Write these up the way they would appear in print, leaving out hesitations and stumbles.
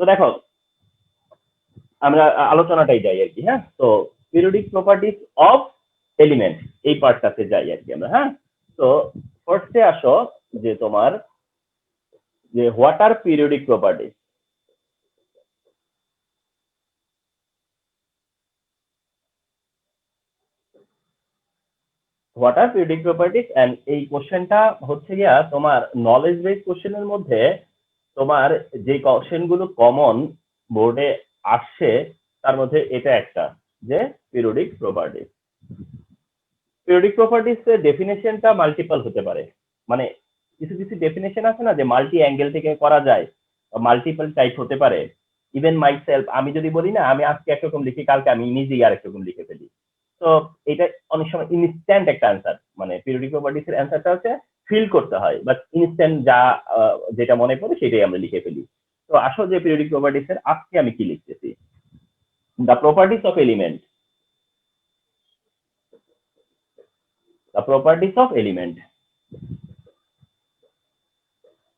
দেখো আমরা আলোচনাটাই যাই আর কি। হ্যাঁ, তো পিরিয়ডিক প্রপার্টিজ অফ এলিমেন্ট এই পার্টটাতে যাই আর কি আমরা। হ্যাঁ, তো ফার্স্টে আসো যে তোমার যে what are periodic properties. What are periodic properties and এই কোশ্চেনটা হচ্ছে গিয়া তোমার নলেজ বেস কোশ্চেনের মধ্যে তোমার যে কোশ্চেন গুলো কমন বোর্ডে আসছে তার মধ্যে এটা একটা, যে পিরিয়ডিক প্রপার্টিজ। পিরিয়ডিক প্রপার্টিজ এর ডেফিনেশনটা মাল্টিপল হতে পারে, মানে কিছু কিছু ডেফিনেশন আছে না যে মাল্টি অ্যাঙ্গেল থেকে করা যায়, মাল্টিপল টাইপ হতে পারে। ইভেন মাই সেলফ, আমি যদি বলি না আমি আজকে একরকম লিখি, কালকে আমি নিজেই আরেক রকম লিখে ফেলি। তো এটা অনেক সময় ইনস্ট্যান্ট একটা অ্যান্সার, মানে পিরিয়ডিক প্রপার্টিজ এর অ্যান্সারটা হচ্ছে ফিল করতে হয়, বাট ইনস্ট্যান্ট যা যেটা মনে পড়ে সেটাই আমরা লিখে ফেলি। তো আসো যে পিরিয়ডিক প্রপার্টিজ এর আজকে আমি কি লিখতেছি, the properties of element. The properties of element,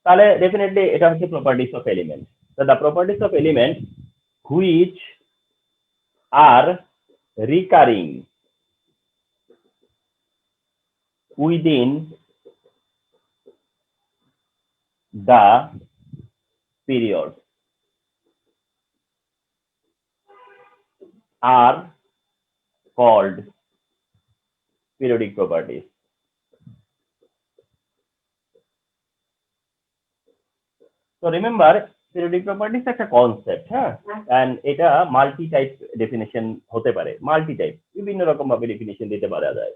তাহলে ডেফিনেটলি এটা হচ্ছে প্রপার্টিজ অফ এলিমেন্ট। তো the properties of element which are recurring within the period are called periodic properties. So remember, periodic properties একটা কনসেপ্ট, হ্যাঁ, and এটা multi type definition হতে পারে, multi type বিভিন্ন রকম ভাবে ডেফিনেশন দিতে পারা যায়।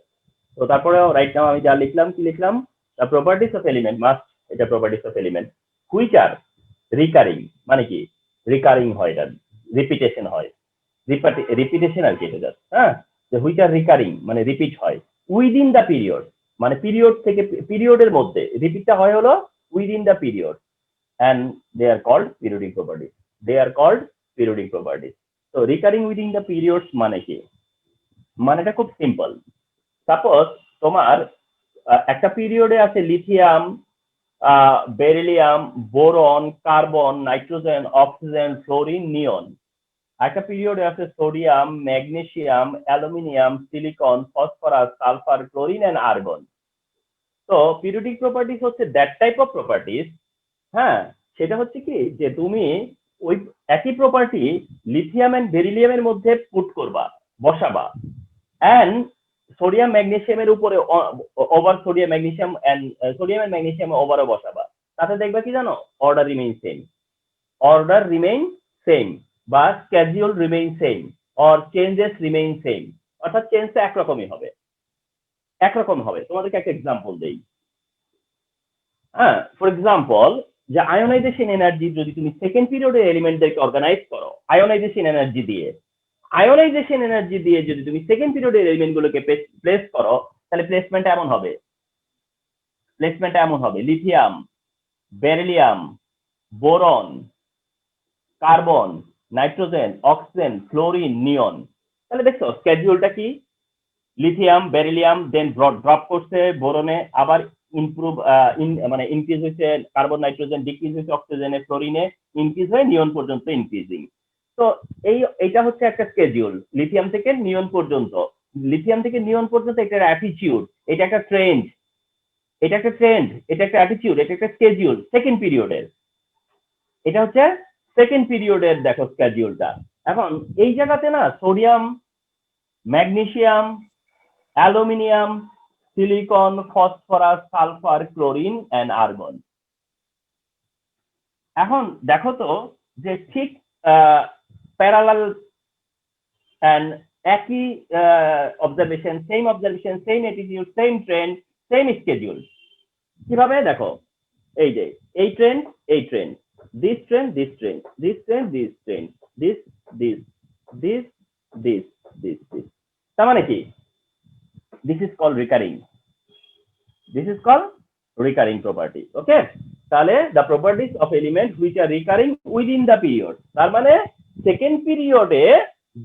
তো তারপরে রাইট নাও আমি যা লিখলাম, কি লিখলাম, the properties of element must, এটা properties of element which are recurring, মানে কি রিকারিং হয়, এটা রিপিটেশন হয়, রিপিটেশন আর কি এটা জাস্ট। হ্যাঁ, যে হুইচ আর রিকারিং মানে রিপিট হয়, উইদিন দ্য পিরিয়ড মানে পিরিয়ড থেকে, পিরিয়ডের মধ্যে রিপিটটা হয় হলো within the period, and they are called periodic properties. They are called periodic properties. So recurring within the periods মানে কি, মানেটা খুব সিম্পল। সাপোজ তোমার একটা পিরিয়ডে আছে lithium, beryllium, boron, carbon, nitrogen, oxygen, fluorine, neon. একটা পিরিয়ডে আছে sodium, magnesium, aluminium, silicon, phosphorus, sulphur, chlorine and argon. তো পিরিয়ডিক প্রপার্টিজ হচ্ছে দ্যাট টাইপ অফ প্রপার্টিজ, হ্যাঁ, সেটা হচ্ছে কি যে তুমি ওই একই প্রপার্টি লিথিয়াম এন্ড বেরিলিয়ামের মধ্যে পুট করবা, বসাবা, এন্ড সোডিয়াম ম্যাগনেসিয়ামের উপরে over sodium magnesium and sodium and magnesium ওভারও বসাবা, তাতে দেখবা কি জানো, order remain same, order remain same, বা schedule remain same, or changes remain same, অর্থাৎ চেঞ্জটা একরকমই হবে, একরকম হবে। তোমাদেরকে একটা এক্সাম্পল দেই। হ্যাঁ, ফর এক্সাম্পল, যে আয়োনাইজেশন এনার্জি যদি তুমি সেকেন্ড পিরিয়ডের এলিমেন্টদেরকে অর্গানাইজ করো আয়োনাইজেশন এনার্জি দিয়ে, আয়োনাইজেশন এনার্জি দিয়ে যদি তুমি সেকেন্ড পিরিয়ডের এলিমেন্টগুলোকে প্লেস করো, তাহলে প্লেসমেন্ট এমন হবে, প্লেসমেন্ট এমন হবে lithium, beryllium, boron, carbon, nitrogen, oxygen, fluorine, neon. তাহলে দেখছো স্কেডিউলটা কি, লিথিয়াম বেরিলিয়াম দেন ড্রপ করছে বোরনে, আবার ইমপ্রুভ মানে ইনক্রিজ হয়েছে কার্বন নাইট্রোজেন, ডিক্রিজ হয়েছে অক্সিজেনে, ফ্লোরিনে, ইনক্রিজ হয়ে নিয়ন পর্যন্ত ইনক্রিজিং। তো এইটা হচ্ছে একটা স্কেডিউল, লিথিয়াম থেকে নিয়ন পর্যন্ত, লিথিয়াম থেকে নিয়ন পর্যন্ত একটা অ্যাটিটিউড, এটা একটা ট্রেন্ড, এটা একটা ট্রেন্ড, এটা একটা অ্যাটিটিউড, এটা একটা স্কেডিউল সেকেন্ড পিরিয়ডের। এটা হচ্ছে সেকেন্ড পিরিয়ডের দেখো স্কেডিউলটা। এখন এই জায়গাতে না sodium, magnesium, aluminium, silicon, phosphorus, sulphur, chlorine and argon. এখন দেখো তো যে ঠিক প্যারালাল এন্ড একই observation, same observation, same attitude, same trend, same schedule. কিভাবে দেখো, এই যে এই ট্রেন্ড, এই trend, this trend, this trend, this trend, this trend, this this this this this this, তার মানে কি, this is called recurring, this is called recurring property. Okay, তাহলে the properties of element which are recurring within the period, তার মানে second পিরিয়ডে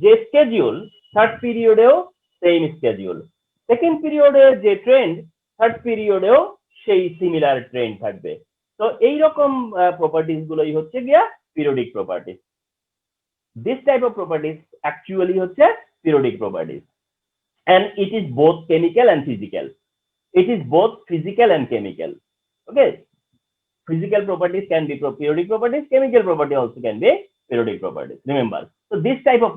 যে schedule third পিরিয়ডেও same schedule, second পিরিয়ডে যে ট্রেন্ড থার্ড পিরিয়ডেও সেই সিমিলার ট্রেন্ড থাকবে। তো এইরকম প্রপার্টিজ গুলোই হচ্ছে গিয়া periodic properties. This type of properties actually হচ্ছে periodic properties, and it is both chemical and physical. It is both physical and chemical. Okay, physical properties can be periodic properties, chemical property also can be periodic properties. Remember, so this type of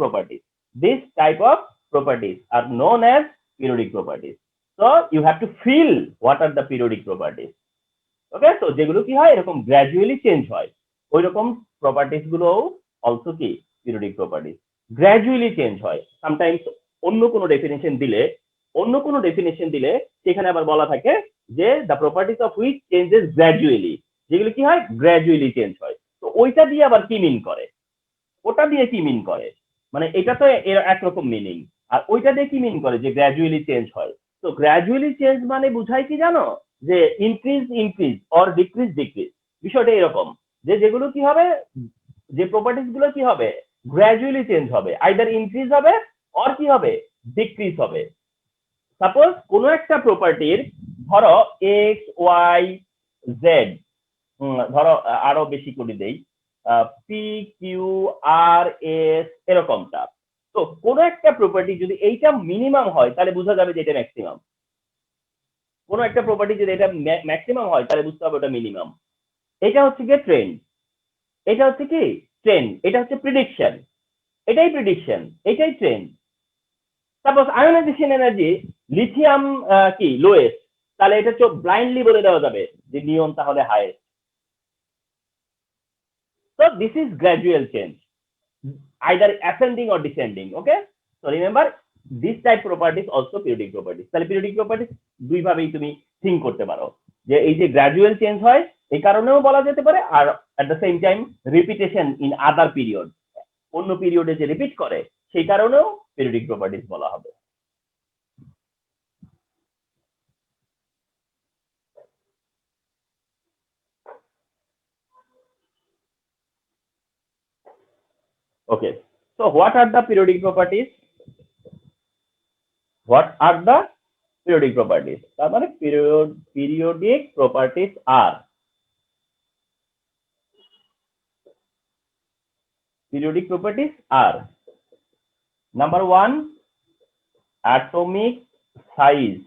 properties are known as periodic properties. So you have to feel what are the periodic properties. ওকে, তো যেগুলো কি হয় এরকম gradually change হয়, ওই রকম properties গুলো also কি পিরিয়ডিক প্রপার্টিস, গ্র্যাজুয়ালি চেঞ্জ হয়। সামটাইমস অন্য কোনো ডেফিনেশন দিলে সেখানে আবার বলা থাকে যে the properties of which changes gradually, যেগুলো কি হয় গ্র্যাজুয়ালি চেঞ্জ হয়। তো ওইটা দিয়ে আবার কি মিন করে, ওটা দিয়ে কি মিন করে, মানে এটা তো এর একরকম মিনিং, আর ওইটা দিয়ে কি মিন করে যে গ্র্যাজুয়ালি চেঞ্জ হয়। তো গ্র্যাজুয়ালি চেঞ্জ মানে বুঝায় কি জানো, যে ইনক্রিজ অর ডিক্রিজ, বিষয়টা এরকম যে যেগুলো কি হবে, যে প্রপার্টিস গুলো কি হবে গ্র্যাজুয়ালি চেঞ্জ হবে, আইদার ইনক্রিজ হবে অর কি হবে ডিক্রিজ হবে। সাপোজ কোনো একটা প্রপার্টির ধরো এক্স ওয়াই জেড, ধরো আরো বেশি করে দেই পি কিউ আর এস এরকমটা। তো কোনো একটা প্রপার্টি যদি এইটা মিনিমাম হয় তাহলে বোঝা যাবে যে এটা ম্যাক্সিমাম, কোনো একটা প্রপার্টি যদি এটা ম্যাক্সিমাম হয় তাহলে বুঝতে হবে ওটা মিনিমাম। এটা হচ্ছে কি ট্রেন্ড, এটা হচ্ছে কি ট্রেন্ড, এটা হচ্ছে প্রিডিকশন, এটাই প্রিডিকশন, এটাই trend. Suppose ionisation energy lithium কি লোয়েস্ট, তাহলে এটা চোখ ব্লাইন্ডলি বলে দেওয়া যাবে যে নিয়ন তাহলে highest. So this is gradual change, either ascending or descending. Okay, so remember this type properties also periodic properties. তাহলে periodic properties দুই ভাবেই তুমি থিঙ্ক করতে পারো, যে এই যে গ্র্যাজুয়াল চেঞ্জ হয় এই কারণেও বলা যেতে পারে, আর at the same time repetition in other period, অন্য পিরিয়ডে যে রিপিট করে সেই কারণেও periodic properties বলা হবে। Okay, so what are the periodic properties? What are the periodic properties? তার মানে periodic properties are, periodic properties are number 1 atomic size,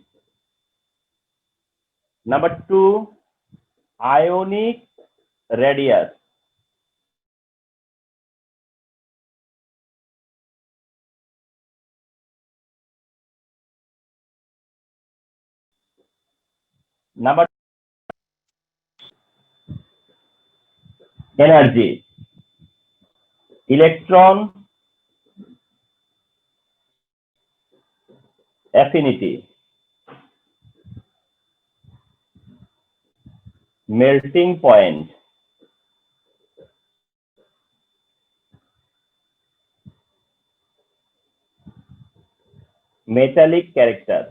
number 2 ionic radius, number energy, electron affinity, melting point, metallic character.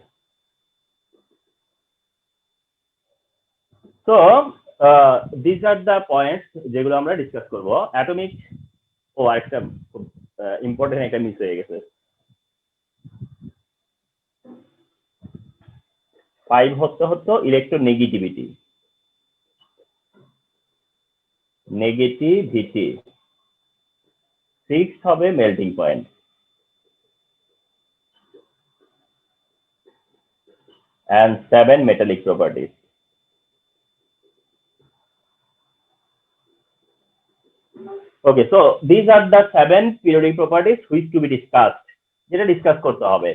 So these are the points যেগুলো আমরা discuss করব। Atomic, ও একটা important একটা miss হয়ে গেছে, 5 হচ্ছে ইলেকট্রোনেগেটিভিটি, নেগেটিভিটি, 6 হবে melting point, and 7 metallic properties. Okay, so these are the 7 periodic properties which to be discussed, যেটা ডিসকাস করতে হবে।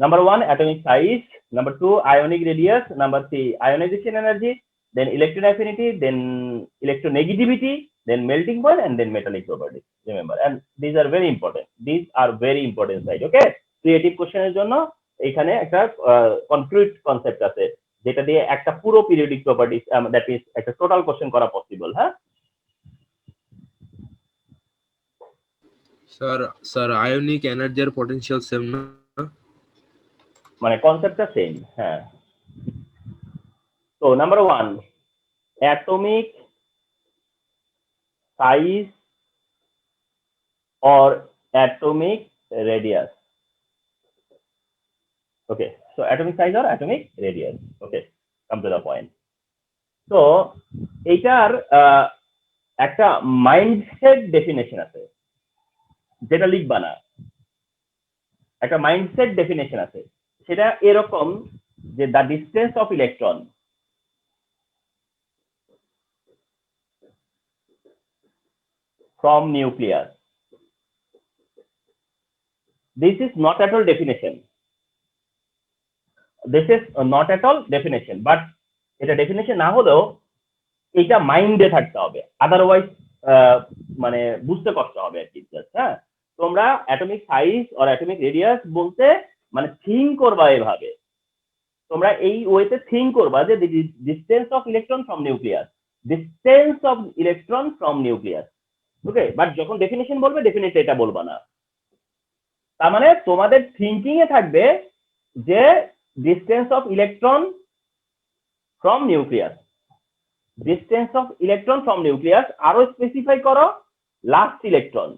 Number 1 atomic size, number 2 ionic radius, number 3 ionization energy, then electron affinity, then electronegativity, then melting point, and then metallic properties. Remember, and these are very important. These are very important side. Okay, creative question এর জন্য এখানে একটা concrete concept আছে যেটা দিয়ে একটা পুরো periodic properties, that means একটা টোটাল কোশ্চেন করা পসিবল। হ্যাঁ স্যার আয়নিক এনার্জি আর পটেনশিয়াল সেম না, মানে কনসেপ্টটা সেম। হ্যাঁ, তো number 1 atomic size or atomic radius. Okay, so atomic size or atomic radius. Okay, come to the point. So এইটার একটা মাইন্ডসেট ডেফিনেশন আছে, যেটা লিখবা না, একটা মাইন্ডসেট ডেফিনেশন আছে, সেটা এরকম যে the distance of electron from nucleus. This is not at all definition. This is not at all definition, but এটা ডেফিনেশন না হলেও এটা মাইন্ডে থাকতে হবে, আদারওয়াইজ মানে বুঝতে কষ্ট হবে আর কি। হ্যাঁ, তোমরা অ্যাটমিক সাইজ আর অ্যাটমিক রেডিয়াস বলতে মানে থিঙ্ক করবা এভাবে, তোমরা এই ওয়েতে থিঙ্ক করবা যে distance of electron from nucleus, distance of electron from nucleus. Okay, but যখন ডেফিনেশন বলবে ডেফিনেটলি এটা বলবা না। তার মানে তোমাদের থিঙ্কিং এ থাকবে যে distance of electron from nucleus, distance of electron from nucleus, আরো স্পেসিফাই করো লাস্ট ইলেকট্রন,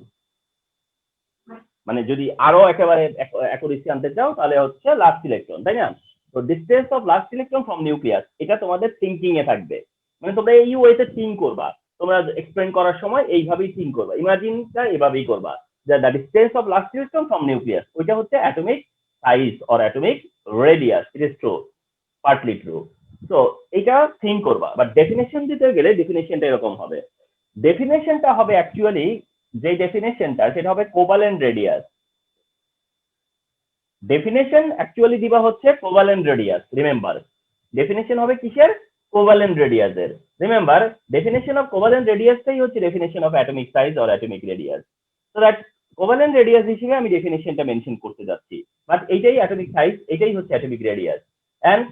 মানে যদি আরো একেবারে অ্যাকুরেসি আনতে চাও তাহলে হচ্ছে লাস্ট ইলেকট্রন, তাই না? তো distance of last electron from nucleus, এটা তোমাদের থিঙ্কিং এ থাকবে, মানে তোমরা এই ওয়েতে থিঙ্ক করবা, তোমরা এক্সপ্লেন করার সময় এইভাবেই থিঙ্ক করবা, ইমাজিনটা এভাবেই করবা যে the distance of last electron from nucleus, ওইটা হচ্ছে atomic size or atomic radius. It is true, partly true. তো এটা থিঙ্ক করবা, বাট ডেফিনেশন দিতে গেলে ডেফিনেশনটা এরকম হবে। ডেফিনেশনটা হবে অ্যাকচুয়ালি, যে ডেফিনেশনটা সেটা হবে কোভালেন্ট রেডিয়াস। ডেফিনেশন অ্যাকচুয়ালি দিবা হচ্ছে কোভালেন্ট রেডিয়াস। রিমেম্বার, ডেফিনেশন হবে কিসের? কোভালেন্ট রেডিয়াসের। রিমেম্বার, ডেফিনেশন অফ কোভালেন্ট রেডিয়াসটাই হচ্ছে definition of atomic size or atomic radius. So that covalent radius হিসেবে আমি ডেফিনেশনটা মেনশন করতে যাচ্ছি, বাট এইটাই অ্যাটমিক সাইজ, এটাই হচ্ছে অ্যাটমিক রেডিয়াস। এন্ড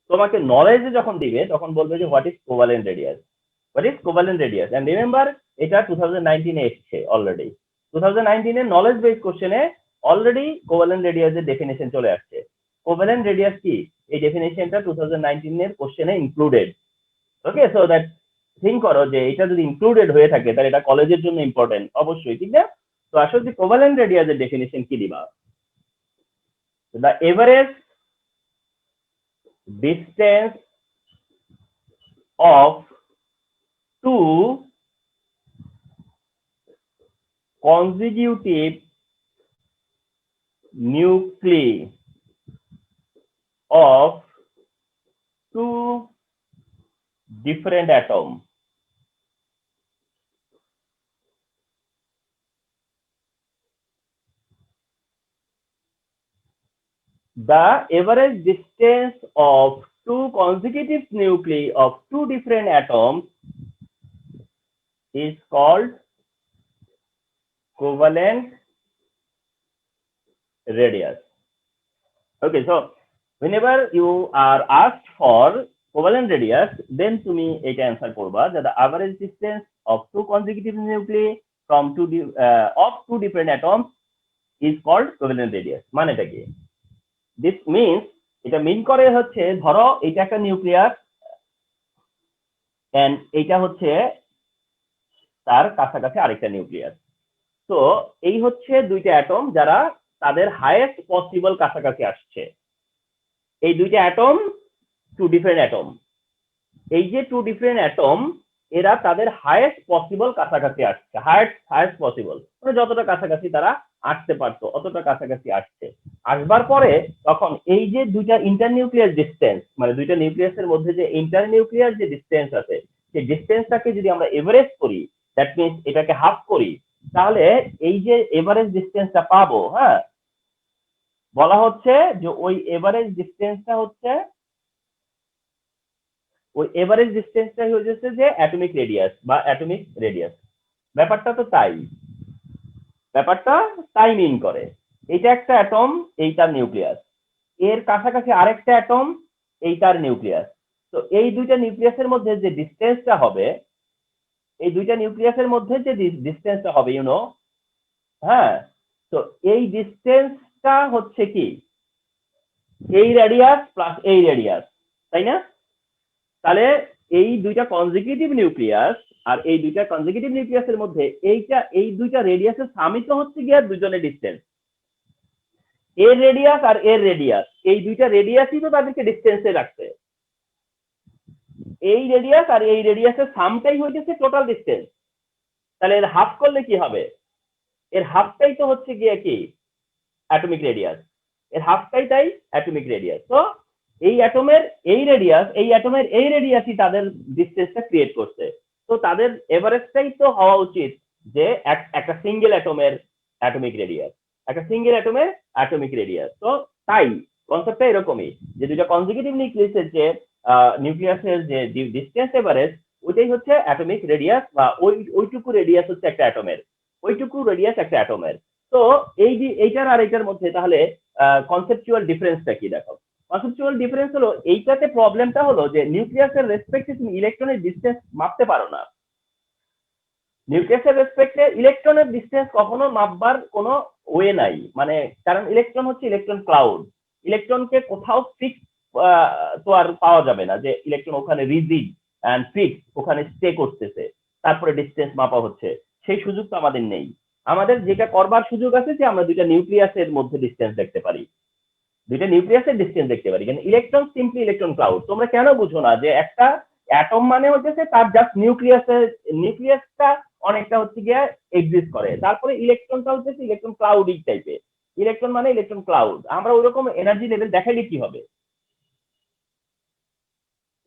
তোমাকে নলেজে যখন দিবে তখন বলবে যে what is covalent radius, what is covalent radius. And remember, এটা 2019 এ এসছে অলরেডি, 2019 এর নলেজ বেস কোশ্চেনে অলরেডি কোভালেন্ট রেডিয়াসের ডেফিনেশন চলে আসছে। কোভালেন্ট রেডিয়াস কি, এই ডেফিনেশনটা 2019 এর কোশ্চেনে included. Okay, so that think করো যে এটা যদি ইনক্লুডেড হয়ে থাকে তাহলে এটা কলেজের জন্য ইম্পর্টেন্ট, অবশ্যই, ঠিক না? তো আসলে কোভালেন্ট রেডিয়াসের ডেফিনেশন কি দিবা? The average distance of two consecutive nuclei of two different atoms. The average distance of two consecutive nuclei of two different atoms is called covalent radius. Okay, so whenever you are asked for covalent radius, then তুমি এটা answer করবা যে the average distance of two consecutive nuclei from of two different atoms is called covalent radius. মানেটা কি? This means, এটা মিন করে হচ্ছে, ধরো এটা একটা নিউক্লিয়াস এন্ড এটা হচ্ছে তার কাছাকাছি আরেকটা নিউক্লিয়াস। তো এই হচ্ছে দুইটা অ্যাটম যারা তাদের হাইয়েস্ট পসিবল কাছাকাছি আসছে। এই দুইটা অ্যাটম টু ডিফারেন্ট অ্যাটম, এই যে টু ডিফারেন্ট অ্যাটম এরা তাদের হাইয়েস্ট পসিবল কাছাকাছি আসছে, হাইয়েস্ট পসিবল মানে যতটা কাছাকাছি তারা আসতে পারতো অতটা কাছাকাছি আসছে। আসবার পরে তখন এই যে দুইটা ইন্টারনিউক্লিয়ার ডিস্টেন্স, মানে দুইটা নিউক্লিয়াসের মধ্যে যে ইন্টারনিউক্লিয়ার যে ডিস্টেন্স আছে, সেই ডিস্টেন্সটাকে যদি আমরা এভারেজ করি, দ্যাট মিনস এটাকে হাফ করি, তাহলে এই যে এভারেজ ডিস্টেন্সটা পাবো, হ্যাঁ, বলা হচ্ছে যে ওই এভারেজ ডিস্টেন্সটা হচ্ছে, ওই এভারেজ ডিস্টেন্সটাই হয়ে যাচ্ছে যে অ্যাটমিক রেডিয়াস বা অ্যাটমিক রেডিয়াস। ব্যাপারটা তো তাই, ব্যাপারটা তাই মিন করে। এটা একটা অ্যাটম, এইটার নিউক্লিয়াস, এর কাছাকাছি আরেকটা অ্যাটম, এইটার নিউক্লিয়াস। তো এই দুইটা নিউক্লিয়াসের মধ্যে যে ডিস্টেন্সটা হবে, এই দুইটা নিউক্লিয়াসের মধ্যে যে ডিস্টেন্সটা হবে, ইউনো, হ্যাঁ, তো এই ডিস্টেন্সটা হচ্ছে কি এই রেডিয়াস প্লাস এই রেডিয়াস, তাই না? তাহলে এই দুইটা কনজিকিউটিভ নিউক্লিয়াস আর এই দুইটা কনজিকিউটিভ নিউক্লিয়াসের মধ্যে এই দুইটা রেডিয়াসের সামিত হচ্ছে গিয়ে দুজনের ডিস্টেন্স, এর রেডিয়াস আর এর রেডিয়াস, এই দুইটা রেডিয়াসই তো তাদেরকে ডিস্টেন্সে রাখছে। এই রেডিয়াস আর এই রেডিয়াসের সামটাই হইতেছে টোটাল ডিস্টেন্স। তাহলে এর হাফ করলে কি হবে? এর হাফটাই তো হচ্ছে গিয়ে কি অ্যাটমিক রেডিয়াস, এর হাফটাই তাই অ্যাটমিক রেডিয়াস। তো এই অ্যাটমের এই রেডিয়াস, এই অ্যাটমের এই রেডিয়াসই তাদের ডিস্টেন্সটা ক্রিয়েট করছে। তো তাদের এভারেজটাই তো হওয়া উচিত যে একটা সিঙ্গেল অ্যাটমের অ্যাটমিক রেডিয়াস, একটা সিঙ্গেল অ্যাটমের অ্যাটমিক রেডিয়াস। তো তাই কনসেপ্টটা এরকমই যে দুইটা কনজিকিউটিভ নিউক্লিয়াসের যে নিউক্লিয়াসের যে ডিস্টেন্স এভারেজ, ওইটাই হচ্ছে অ্যাটমিক রেডিয়াস, বা ওইটুকু রেডিয়াস হচ্ছে একটা অ্যাটমের, ওইটুকু রেডিয়াস একটা অ্যাটমের। তো এইটার আর এইটার মধ্যে তাহলে কনসেপচুয়াল ডিফারেন্সটা কি দেখো। কনসেপচুয়াল ডিফারেন্স হলো এইটাতে প্রবলেমটা হলো যে নিউক্লিয়াসের রেসপেক্টে তুমি ইলেকট্রনের ডিসটেন্স মাপতে পারো না। নিউক্লিয়াসের রেসপেক্টে ইলেকট্রনের ডিসটেন্স কখনো মাপবার কোনো ওয়ে নাই, মানে কারণ ইলেকট্রন হচ্ছে ইলেকট্রন ক্লাউড। ইলেকট্রনকে কোথাও ফিক্স তো আর পাওয়া যাবে না যে ইলেকট্রন ওখানে রিজিড অ্যান্ড ফিক্স ওখানে স্টে করতেছে তারপরে ডিসটেন্স মাপা হচ্ছে, সেই সুযোগ তো আমাদের নেই। আমাদের যেটা করবার সুযোগ আছে যে আমরা দুইটা নিউক্লিয়াসের মধ্যে ডিসটেন্স দেখতে পারি, দুইটা নিউক্লিয়াসের ডিসটেন্স দেখতে পারি। কিন্তু ইলেকট্রন সিম্পলি ইলেকট্রন ক্লাউড। তোমরা কেন বুঝো না যে একটা অ্যাটম মানে হচ্ছে তার জাস্ট নিউক্লিয়াসটা অনেকটা হচ্ছে গিয়ে এক্সিস্ট করে, তারপরে ইলেকট্রনটা হচ্ছে ইলেকট্রন ক্লাউডিক টাইপের। ইলেকট্রন মানে ইলেকট্রন ক্লাউড। আমরা ওইরকম এনার্জি লেভেল দেখাইলে কি হবে?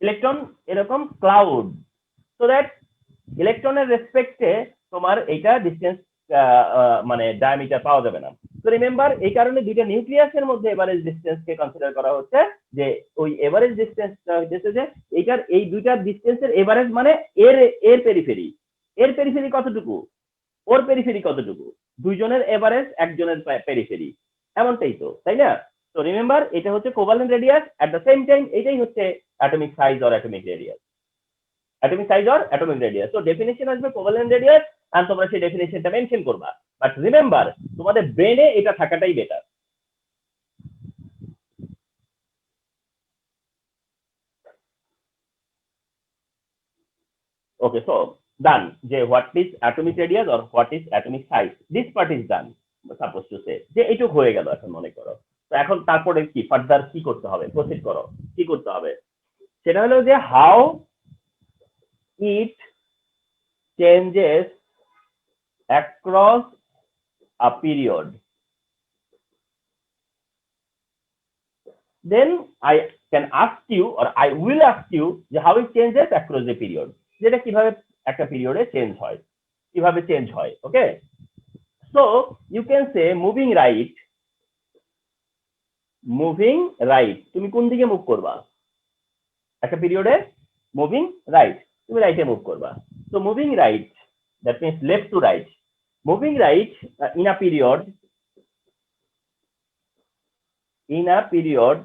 ইলেকট্রন এরকম ক্লাউড, সো দ্যাট ইলেকট্রনের রেসপেক্টে তোমার এইটা ডিসটেন্স মানে ডায়ামিটার পাওয়া যাবে না। তো রিমেম্বার এই কারণে দুইটা নিউক্লিয়াসের মধ্যে এভারেজ ডিসটেন্স কে কনসিডার করা হচ্ছে যে ওই এভারেজ ডিসটেন্সটা হচ্ছে যে এইটার এই দুইটা ডিসটেন্সের এভারেজ মানে এর পেরিফেরি, এর পেরিফেরি কতটুকু, ওর পেরিফেরি কতটুকু, দুইজনের এভারেজ একজনের পেরিফেরি, এমনটাই তো, তাই না? তো রিমেম্বার এটা হচ্ছে covalent radius, at the same time এটাই হচ্ছে atomic size or atomic radius, atomic size or atomic radius. তো ডেফিনেশন আসবে কোভালেন্ট রেডিয়াস, আর তোমরা সেই ডেফিনেশনটা মেনশন করবা। বাট রিমেম্বার তোমাদের ব্রেনে এটা থাকাটাই বেটার। Okay, so done যে what is atomic radius or what is atomic size, this part is done, supposed to say যে এইটুক হয়ে গেল এখন মনে করো। তো এখন তারপরে কি ফার্দার কি করতে হবে, প্রসিড করো, কি করতে হবে সেটা হলো যে how it changes across a period. Then I can ask you or I will ask you যে how it changes across the period, যেটা কিভাবে একটা পিরিয়ডে চেঞ্জ হয়, কিভাবে চেঞ্জ হয়। Okay, so you can say moving right, moving right, তুমি কোন দিকে মুভ করবা একটা পিরিয়ডে? মুভিং রাইট, তুমি রাইটে মুভ করবা। So moving right, that means left to right, moving right in a period, in a period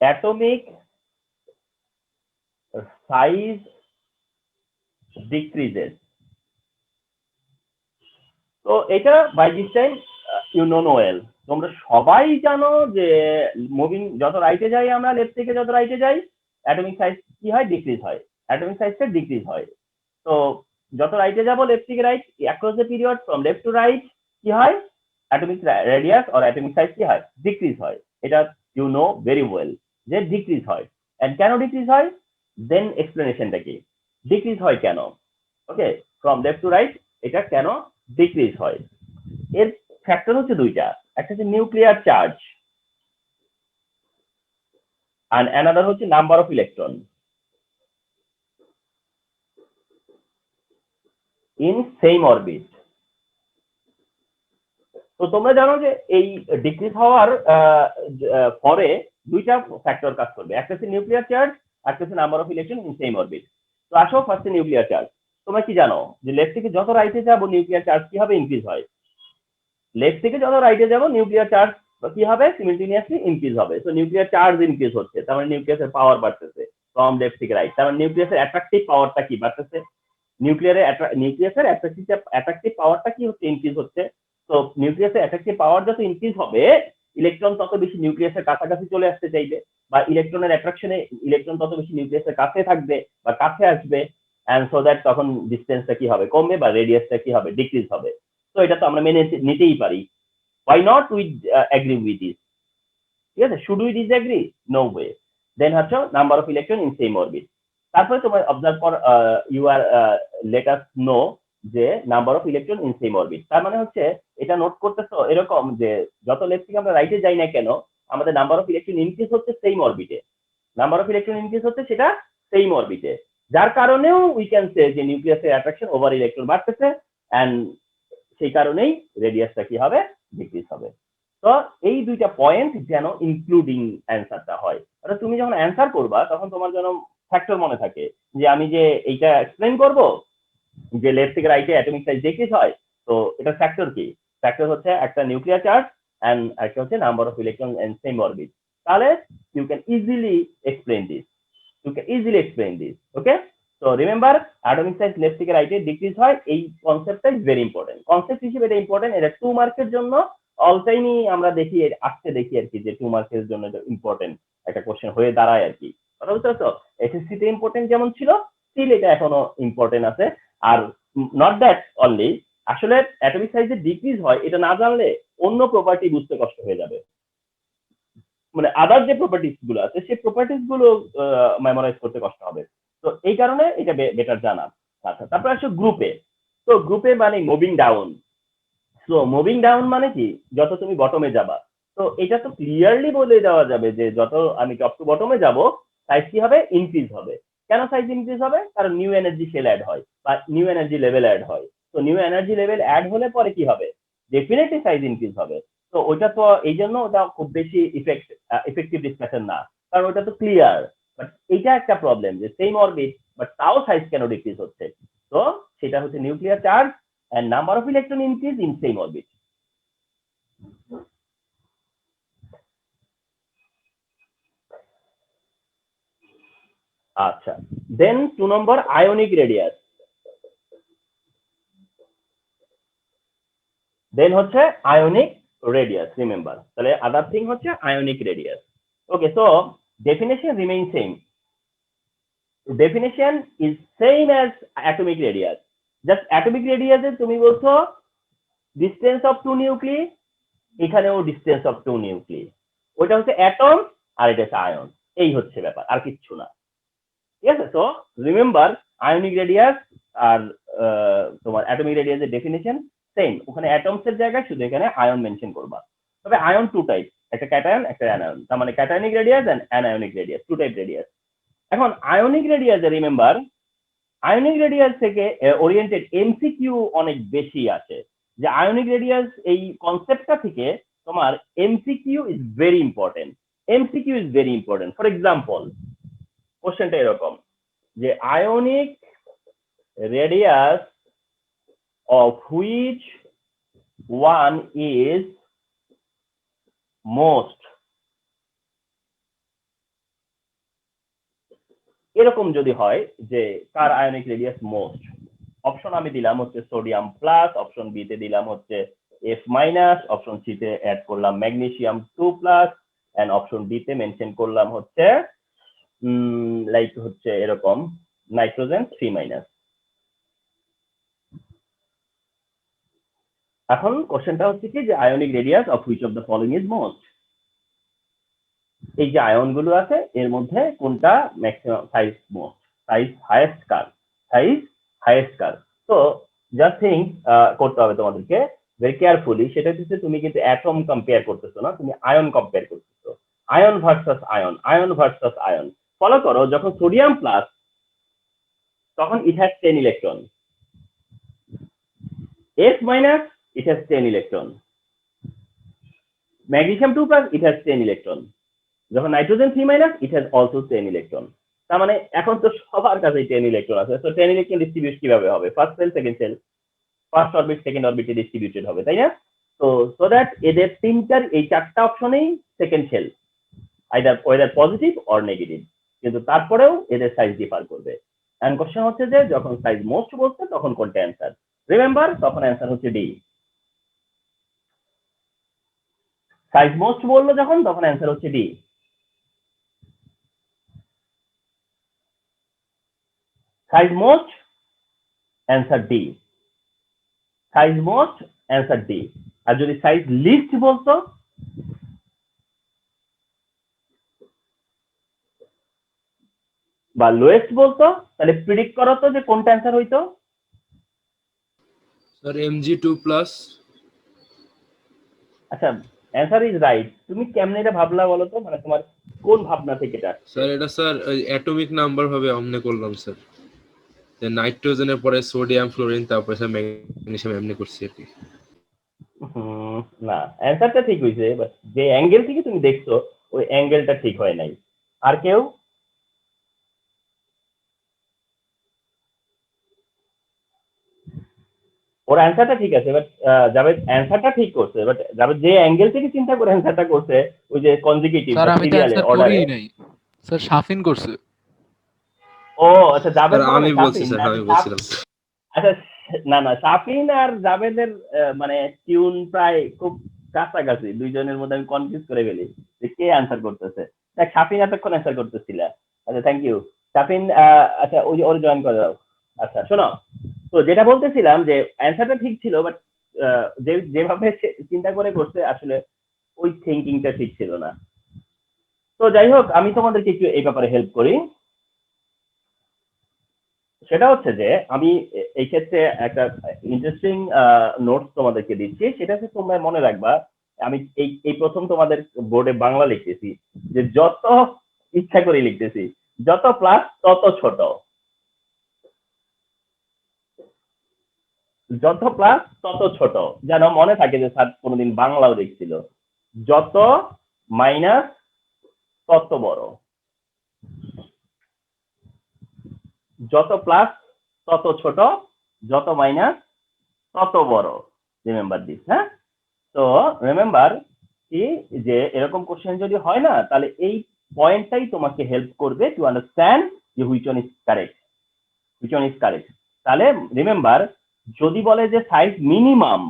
atomic size decreases. তো এটা by this time you know well, তোমরা সবাই জানো যে মুভিং যত রাইটে যাই আমরা, লেফট থেকে যত রাইটে যাই অ্যাটমিক সাইজ কি হয়? ডিক্রিজ হয়, অ্যাটমিক সাইজটা ডিক্রিজ হয়। তো যত রাইটে যাব লেফট থেকে right across the period from left to right কি হয়? Atomic radius or atomic size কি হয়? ডিক্রিজ হয়। এটা ইউ নো ভেরি ওয়েল যে ডিক্রিজ হয়। এন্ড কেন ডিক্রিজ হয়? দেন এক্সপ্লেনেশনটা কি, ডিক্রিজ হয় কেন? ওকে, ফ্রম লেফট টু রাইট এটা কেন ডিক্রিজ হয়? এর ফ্যাক্টর হচ্ছে দুইটা, একটা হচ্ছে নিউক্লিয়ার চার্জ and another হচ্ছে number of electron in same orbit. তো তোমরা জানো যে এই ডিক্রিজ হওয়ার পরে দুইটা ফ্যাক্টর কাজ করবে, একটা হচ্ছে নিউক্লিয়ার চার্জ, একটা হচ্ছে number of electron in same orbit. তো আসো ফার্স্টে নিউক্লিয়ার চার্জ। তোমরা কি জানো যে লেফট থেকে যত রাইটে যাবো নিউক্লিয়ার চার্জ কি হবে? ইনক্রিজ হয়। লেফট থেকে যত রাইটে যাবো নিউক্লিয়ার চার্জ কি হবে? সিমিলটেনিয়াসলি ইনক্রিজ হবে। তো নিউক্লিয়ার চার্জ ইনক্রিজ হচ্ছে, তার মানে নিউক্লিয়াসের পাওয়ার বাড়তেছে ফ্রম লেফট থেকে রাইট। তার মানে নিউক্লিয়াসের অ্যাট্রাকটিভ পাওয়ারটা কি বাড়তেছে? নিউক্লিয়াসের অ্যাট্রাকটিভ পাওয়ারটা কি হচ্ছে? ইনক্রিজ হচ্ছে। তো নিউক্লিয়াসের অ্যাট্রাকটিভ পাওয়ার যত ইনক্রিজ হবে, ইলেকট্রন তত বেশি নিউক্লিয়াসের কাছাকাছি চলে আসতে চাইবে, বা ইলেকট্রনের অ্যাট্রাকশনে ইলেকট্রন তত বেশি নিউক্লিয়াসের কাছে থাকবে বা কাছে আসবে, এন্ড সো দ্যাট তখন ডিস্টেন্সটা কি হবে? কমবে, বা রেডিয়াসটা কি হবে? ডিক্রিজ হবে। তো এটা তো আমরা মেনে নিতেই পারি। Why not we agree with this? ঠিক আছে, should we disagree? No way. Then হচ্ছে number of electron in same orbit. তারপরে তোমার অবজার্ভ কর you are let us know যে number of electron in same orbit, তার মানে হচ্ছে এটা নোট করতেছো এরকম যে যত লেফট থেকে আমরা রাইটে যাই না কেন আমাদের নাম্বার অফ ইলেকট্রন ইনক্রিজ হচ্ছে সেম অরবিটে, নাম্বার অফ ইলেকট্রন ইনক্রিজ হচ্ছে সেটা সেম অরবিটে, যার কারণেও উই ক্যান সে যে নিউক্লিয়াসের অ্যাট্রাকশন ওভার ইলেকট্রন বাড়তেছে এন্ড সেই কারণেই রেডিয়াসটা কি হবে, ডিক্রিজ হবে। তো এই দুইটা পয়েন্ট যেন ইনক্লুডিং অ্যান্সারটা হয়, অর্থাৎ তুমি যখন অ্যান্সার করবা তখন তোমার যেন ফ্যাক্টর মনে থাকে যে আমি যে এইটা এক্সপ্লেন করব যে লেফট থেকে রাইটে অ্যাটমিক সাইজ ডিক্রিজ হয়, তো এটা ফ্যাক্টর কি, ফ্যাক্টর হচ্ছে একটা নিউক্লিয়ার চার্জ এন্ড একটা হচ্ছে number of electron and same orbit. তাহলে you can easily explain this, you can easily explain this. Okay, so remember atomic size left থেকে রাইটে ডিক্রিজ হয়, এই কনসেপ্টটা ইজ ভেরি ইম্পর্টেন্ট, কনসেপ্ট হিসেবে এটা ইম্পর্টেন্ট, এটা 2 মার্কের জন্য অল টাইমই আমরা দেখি আসতে দেখি আর কি যে 2 মার্কের জন্য এটা ইম্পর্টেন্ট একটা কোশ্চেন হয়ে দাঁড়ায় আর কি, কথা বুঝতে পারছো? এসএসসি তে ইম্পর্টেন্ট যেমন ছিল স্টিল এটা এখনো ইম্পর্টেন্ট আছে। আর নট দ্যাট অনলি, আসলে অ্যাটমিক সাইজ যে ডিক্রিজ হয় এটা না জানলে অন্য প্রপার্টি বুঝতে কষ্ট হয়ে যাবে, মানে আদার যে প্রপার্টিস গুলো আছে সেই প্রপার্টিস গুলো মেমোরাইজ করতে কষ্ট হবে, তো এই কারণে এটা বেটার জানা। আচ্ছা, তারপর আসো গ্রুপে। তো গ্রুপে মানে moving down, so moving down মানে কি, যত তুমি বটমে যাবা, তো এটা তো ক্লিয়ারলি বলে দেওয়া যাবে যে যত আমি টপ টু বটমে যাব সাইজ কি হবে, ইনক্রিজ হবে। কেন সাইজ ইনক্রিজ হবে, কারণ নিউ এনার্জি শেল অ্যাড হয় বা নিউ এনার্জি লেভেল অ্যাড হয়, তো নিউ এনার্জি লেভেল অ্যাড হলে পরে কি হবে, ডেফিনেটলি সাইজ ইনক্রিজ হবে। তো ওইটা তো এই জন্য ওটা খুব বেশি ইফেক্টিভ ডিসকাশন না, কারণ ওটা তো ক্লিয়ার। বাট এইটা একটা প্রবলেম যে সেম অরবিট বাট তাও সাইজ কেন ডিক্রিজ হচ্ছে, তো সেটা হচ্ছে nuclear charge and number of electron increase in same orbit. আচ্ছা, then 2 number ionic radius, then হচ্ছে ionic radius, remember তাহলে other thing হচ্ছে ionic radius. Okay, so definition remains same, definition is same as atomic radius, just atomic radius এ তুমি বলছো distance of two nuclei, এখানেও distance of two nuclei, ওইটা হচ্ছে atom আর এটা হচ্ছে আয়ন, এই হচ্ছে ব্যাপার, আর কিচ্ছু না, ঠিক আছে? তো রিমেম্বার আয়নিক রেডিয়াস আর তোমার অ্যাটমিক রেডিয়াসের ডেফিনেশন সেম, ওখানে অ্যাটমস এর জায়গায় শুধু এখানে আয়ন মেনশন করবা, তবে আয়ন টু টাইপ, একটা ক্যাটায়ন একটা অ্যানায়ন, তার মানে cationic radius and anionic radius, two type radius. এখন আয়নিক রেডিয়াসে রিমেম্বার আয়নিক রেডিয়াস থেকে ওরিয়েন্টেড এমসিকিউ অনেক বেশি আছে, যে আয়নিক রেডিয়াস এই কনসেপ্টটা থেকে তোমার MCQ is very important, MCQ is very important. For example কোশ্চেনটা এরকম যে ionic radius of which one is most, এরকম যদি হয় যে কার আয়নিক রেডিয়াস মোস্ট, অপশন আমি দিলাম হচ্ছে সোডিয়াম প্লাস, অপশন বি তে দিলাম হচ্ছে এফ মাইনাস, অপশন সি তে অ্যাড করলাম magnesium 2 plus and option D তে মেনশন করলাম হচ্ছে লাইক হচ্ছে এরকম নাইট্রোজেন 3 মাইনাস। এখন কোশ্চেনটা হচ্ছে কি যে ionic radius of which of the following is most, এই যে আয়ন গুলো আছে এর মধ্যে কোনটা maximum size most, size highest কার, সাইজ হাইয়েস্ট কার। তো জাস্ট থিঙ্ক করতে হবে তোমাদেরকে ভেরি কেয়ারফুলি, সেটা হচ্ছে তুমি কিন্তু অ্যাটম কম্পেয়ার করতেছো না, তুমি আয়ন কম্পেয়ার করতেছো, ion versus ion, ion versus ion. Follow করো, যখন সোডিয়াম প্লাস তখন it has 10 electron, F minus it has 10 electron, magnesium 2 plus it has 10 electron, যখন nitrogen 3 minus it has also 10 electron. তার মানে এখন তো সবার কাছে 10 ইলেকট্রন আছে, তো 10 ইলেকট্রন ডিস্ট্রিবিউট কিভাবে হবে, first shell second shell, first orbit second অরবিটে ডিস্ট্রিবিউটেড হবে, তাই না? তো সো দ্যাট এদের তিনটার এই চারটা অপশনেই second shell either whether positive or negative, কিন্তু তারপরেও এদের সাইজ ডিফার করবে। এন্ড কোশ্চেন হচ্ছে যে যখন সাইজ মোস্ট বলছে তখন কোনটা অ্যান্সার, রিমেম্বার তখন অ্যান্সার হচ্ছে ডি, সাইজ মোস্ট বললো যখন তখন অ্যান্সার হচ্ছে D. Size most answer D, size most answer D. আর যদি সাইজ লিস্ট বলতো বা লোয়েস্ট বলতো, তাহলে প্রিডিক্ট করো তো যে কোনটা অ্যান্সার হইতো। Sir mg2 plus. আচ্ছা, অ্যান্সার ইজ রাইট। তুমি কেমনে এটা ভাবলা বলো তো, মানে তোমার কোন ভাবনা থেকে এটা আসছে? স্যার এটা স্যার অ্যাটমিক নাম্বার ভাবে অমনে করলাম স্যার, যে নাইট্রোজেনের পরে সোডিয়াম ফ্লোরিন তারপরে স্যার ম্যাগনেসিয়াম এমনি করছি আর কি। না, অ্যান্সারটা ঠিক হয়েছে, বাট যে অ্যাঙ্গেল থেকে তুমি দেখছো ওই অ্যাঙ্গেলটা ঠিক হয় নাই। আর কেউ? ওর অ্যান্সারটা ঠিক আছে, বাট জাভেদ অ্যান্সারটা ঠিক করছে, বাট জাভেদ যে অ্যাঙ্গেল থেকে চিন্তা করে অ্যান্সারটা করছে, ওই যে কনজিকিউটিভ স্যার বা আমি তো সিরিয়ালে অ্যান্সার অর্ডারে। করিই নাই, স্যার শাফিন করছে। ও আচ্ছা, জাভেদ স্যার বলো না, আমি বলছি শাফিন। স্যার, আচ্ছা আমি বলছিলাম। আচ্ছা, না না, শাফিন আর জাভেদের মানে টিউন প্রায় খুব কাছাকাছি, দুইজনের মধ্যে আমি কনফিউজ করে ফেলি যে কে অ্যান্সার করতেছে। দেখ, শাফিন এতক্ষণ অ্যান্সার করতেছিল। আচ্ছা, থ্যাংক ইউ শাফিন। আচ্ছা, ওই ওর জয়েন করে দাও। আচ্ছা শোনো, তো যেটা বলতেছিলাম যে অ্যান্সারটা ঠিক ছিল, বাট যেভাবে চিন্তা করে করছে আসলে ওই থিঙ্কিংটা ঠিক ছিল না। তো যাই হোক, আমি তোমাদেরকে একটু এই ব্যাপারে হেল্প করি। সেটা হচ্ছে যে আমি এই ক্ষেত্রে একটা ইন্টারেস্টিং নোটস তোমাদেরকে দিচ্ছি, সেটা হচ্ছে তোমরা মনে রাখবা। আমি এই প্রথম তোমাদের বোর্ডে বাংলা লিখতেছি যে যত ইচ্ছা করে লিখতেছি, যত প্লাস তত ছোট, যত প্লাস তত ছোট, যেন মনে থাকে যে স্যার কোনোদিন বাংলাও দেখছিল। যত মাইনাস তত বড়, যত প্লাস তত ছোট, যত মাইনাস তত বড়। রিমেম্বার দিস, হ্যাঁ? তো রিমেম্বার কি, যে এরকম কোশ্চেন যদি হয় না, তাহলে এই পয়েন্টটাই তোমাকে হেল্প করবে টু আন্ডারস্ট্যান্ড যে which one is correct, which one is correct. তাহলে রিমেম্বার, যদি বলে যে সাইজ মিনিমাম,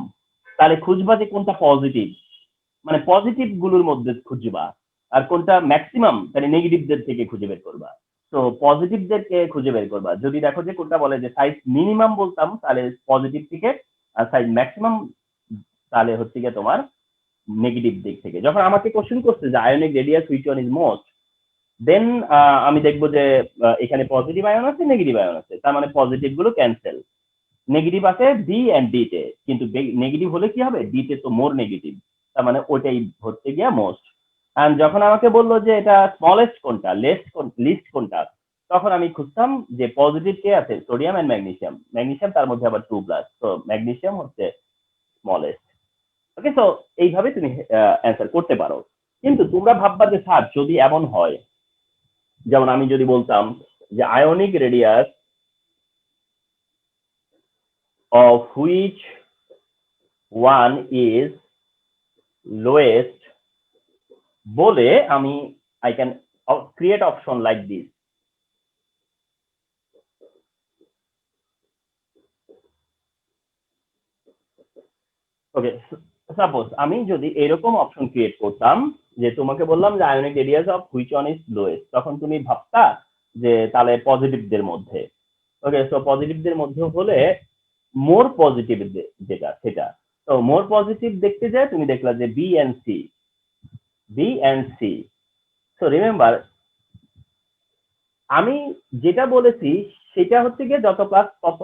তাহলে খুঁজবা যে কোনটা পজিটিভ, মানে পজিটিভ গুলোর মধ্যে খুঁজবা। আর কোনটা ম্যাক্সিমাম, তাহলে নেগেটিভদের থেকে খুঁজে বের করবা। তো পজিটিভদেরকে খুঁজে বের করবা। যদি দেখো যে কোনটা বলে যে সাইজ মিনিমাম বলতাম, তাহলে পজিটিভ থেকে, আর সাইজ ম্যাক্সিমাম তাহলে হচ্ছে গিয়ে তোমার নেগেটিভ দিক থেকে। যখন আমাকে কোশ্চেন করছে যে ionic radius which one is most, then আমি দেখবো যে এখানে পজিটিভ আয়ন আছে, নেগেটিভ আয়ন আছে, তার মানে পজিটিভ গুলো ক্যান্সেল। নেগেটিভ আছে বি এন্ড ডি তে, কিন্তু নেগেটিভ হলে কি হবে, ডি তে তো মোর নেগেটিভ, তার মানে ওইটাই হচ্ছে গিয়া মোস্ট। এন্ড যখন আমাকে বললো যে এটা স্মলেস্ট কোনটা, লিস্ট কোনটা, তখন আমি খুঁজতাম যে পজিটিভ কে আছে সোডিয়াম এন্ড ম্যাগনেসিয়াম, ম্যাগনেসিয়াম তার মধ্যে আবার 2+, তো ম্যাগনেসিয়াম হচ্ছে স্মলেস্ট। ওকে, তো এইভাবে তুমি অ্যান্সার করতে পারো। কিন্তু তোমরা ভাববা যে স্যার যদি এমন হয়, যেমন আমি যদি বলতাম যে ionic radius of which one is lowest, বলে আমি I can create option like this. Okay, suppose আমি যদি এরকম অপশন ক্রিয়েট করতাম, যে তোমাকে বললাম যে ionic radius of which one is lowest, তখন তুমি ভাবতা যে তাহলে পজিটিভদের মধ্যে। ওকে, সো পজিটিভদের মধ্যে হলে মোর পজিটিভ যেটা সেটা, তো মোর পজিটিভ দেখতে যায় তুমি দেখলা যে B and C, B and C. So remember, আমি যেটা বলেছি সেটা হচ্ছে গিয়ে যত প্লাস তত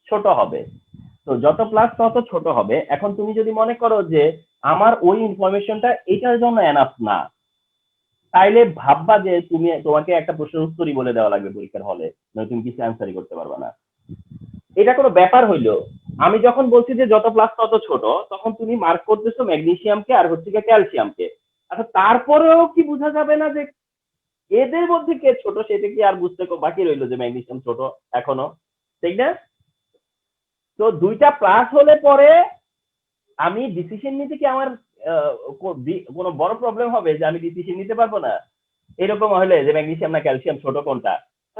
ছোট হবে। তো যত প্লাস তত ছোট হবে। এখন তুমি যদি মনে করো যে আমার ওই ইনফরমেশনটা এটার জন্য এনাফ না, তাইলে ভাববা যে তোমাকে একটা প্রশ্নের উত্তরই বলে দেওয়া লাগবে পরীক্ষার হলে, নয় তুমি কিছু অ্যান্সারই করতে পারবে না। এটা কোনো ব্যাপার হইলো? আমি যখন বলছি যে যত প্লাস তত ছোট, তখন তুমি মার্ক করতেছো ম্যাগনেসিয়ামকে আর হচ্ছে গিয়ে ক্যালসিয়ামকে। আচ্ছা, তারপরেও কি বোঝা যাবে না যে এদের মধ্যে কে ছোট? সেটা কি আর বুঝতে বাকি রইলো যে ম্যাগনেসিয়াম ছোট এখনো, ঠিক না? তো দুইটা প্লাস হলে পরে আমি ডিসিশন নিতে কি আমার কোনো বড় প্রবলেম হবে যে আমি ডিসিশন নিতে পারবো না? এরকম হলে যে ম্যাগনেসিয়াম না ক্যালসিয়াম ছোট কোনটা, তো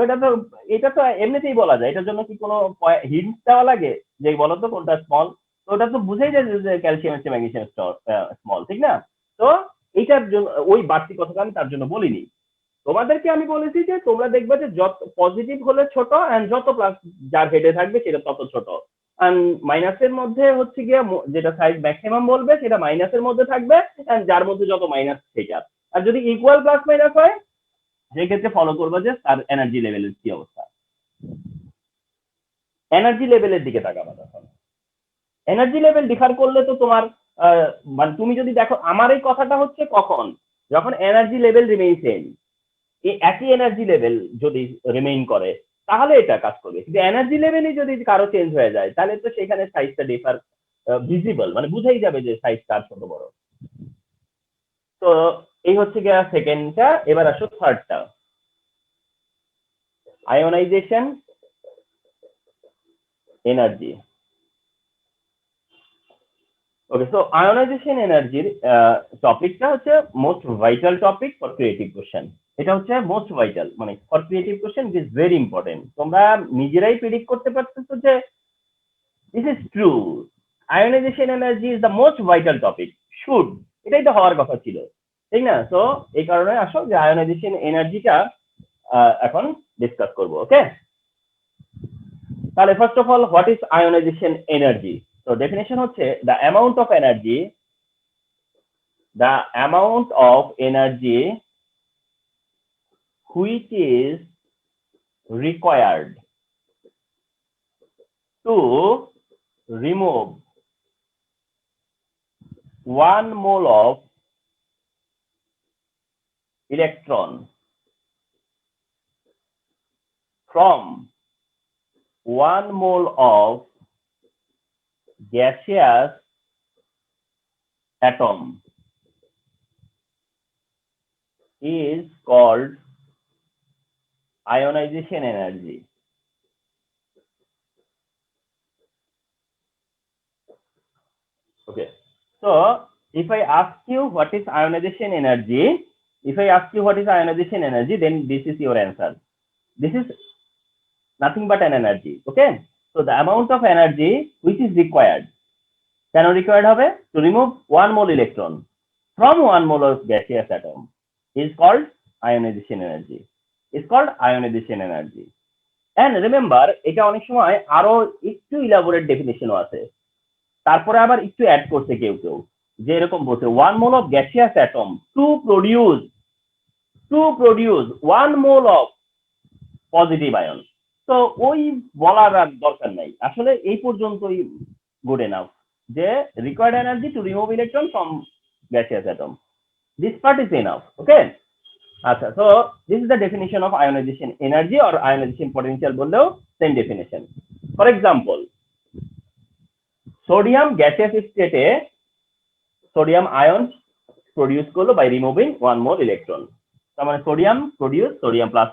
এটা তো এমনিতেই বলা যায়। এটার জন্য কি কোনো হিন্ট দেওয়া লাগে যে বলতো কোনটা স্মল? তো ওটা তো বুঝেই যায় যে ক্যালসিয়াম হচ্ছে ম্যাগনেসিয়াম স্মল, ঠিক না? তো এইটার জন্য ওই বাড়তি কথাটা আমি তার জন্য বলিনি। তোমাদেরকে আমি বলেছি যে তোমরা দেখবে যে যত পজিটিভ হলে ছোট, এন্ড যত প্লাস যার হেডে থাকবে সেটা তত ছোট। এন্ড মাইনাসের মধ্যে হচ্ছে গিয়ে যেটা সাইজ ম্যাক্সিমাম বলবে সেটা মাইনাসের মধ্যে থাকবে, এন্ড যার মধ্যে যত মাইনাস সেটা। আর যদি ইকুয়াল প্লাস মাইনাস হয়, সেই ক্ষেত্রে ফলো করবো যে তার এনার্জি লেভেলের কি অবস্থা। এনার্জি লেভেলের দিকে তাকাবা তখন। এনার্জি লেভেল ডিফার করলে তো তোমার মানে তুমি যদি দেখো আমার এই কথাটা হচ্ছে কখন, যখন এনার্জি লেভেল রিমেইন সেম, এই একই এনার্জি লেভেল যদি রিমেইন করে তাহলে এটা কাজ করবে, কিন্তু এনার্জি লেভেলই যদি কারো চেঞ্জ হয়ে যায় তাহলে তো সেখানে সাইজটা ডিফার ভিজিবল, মানে বুঝাই যাবে যে সাইজ কার ছোট বড়। তো এই হচ্ছে গিয়া সেকেন্ডটা। এবার আসো থার্ডটা, ionization energy. Okay, so ionization এনার্জির টপিকটা হচ্ছে most vital topic for creative question. এটা হচ্ছে মোস্ট ভাইটাল, মানে for creative question it is very important. তোমরা নিজেরাই প্রেডিক্ট করতে পারতেছো যে this is true, ionization energy is the most vital topic, should, এটাই তো হওয়ার কথা ছিল, ঠিক না? তো এই কারণে আসো যে আয়োনাইজেশন এনার্জিটা এখন ডিসকাস করবো। ওকে, তাহলে first of all what is ionization energy? তো ডেফিনেশন হচ্ছে the amount of energy, the amount of energy which is required to remove 1 mole of electron from 1 mole of gaseous atom is called ionization energy. Okay, so if I ask you what is ionization energy, then this is your answer. This is nothing but an energy. Okay, so the amount of energy which is required, কেন required হবে? To remove 1 mole electron from 1 mole of gaseous atom is called ionization energy. And remember, এটা অনেক সময় আরো একটু elaborate ডেফিনিশনও আছে, তারপরে আবার একটু অ্যাড করছে কেউ কেউ, যে এরকম বলছে 1 mole of gaseous atom to produce 1 mole of positive ion. তো ওই বলার আর দরকার নাই, আসলে এই পর্যন্তই গুড এনাফ, যে required energy to remove electron from gaseous atom, this part is enough. Okay, আচ্ছা, so this is the definition of ionization energy or ionization potential বললেও same definition. For example, sodium gaseous স্টেটে sodium ion produce করলো by removing 1 mole electron. তার মানে sodium produce sodium plus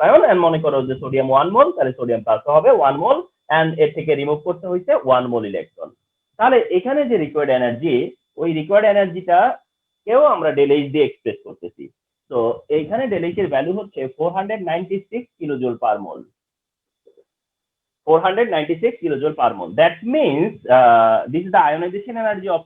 ion, and মনে করো যে sodium 1 মোল, তাহলে sodium plus হবে 1 মোল, এন্ড এর থেকে রিমুভ করতে হয়েছে 1 মোল ইলেকট্রন। তাহলে এখানে যে রিকোয়ার্ড এনার্জি, ওই রিকোয়ার্ড এনার্জিটা কেও আমরা ডেলএইচ দিয়ে এক্সপ্রেস করতেছি। তো এইখানে ডেলএইচ এর ভ্যালু হচ্ছে 496 kilojoule per mole. 496 kilojoule per mole. That means this is the ionization energy of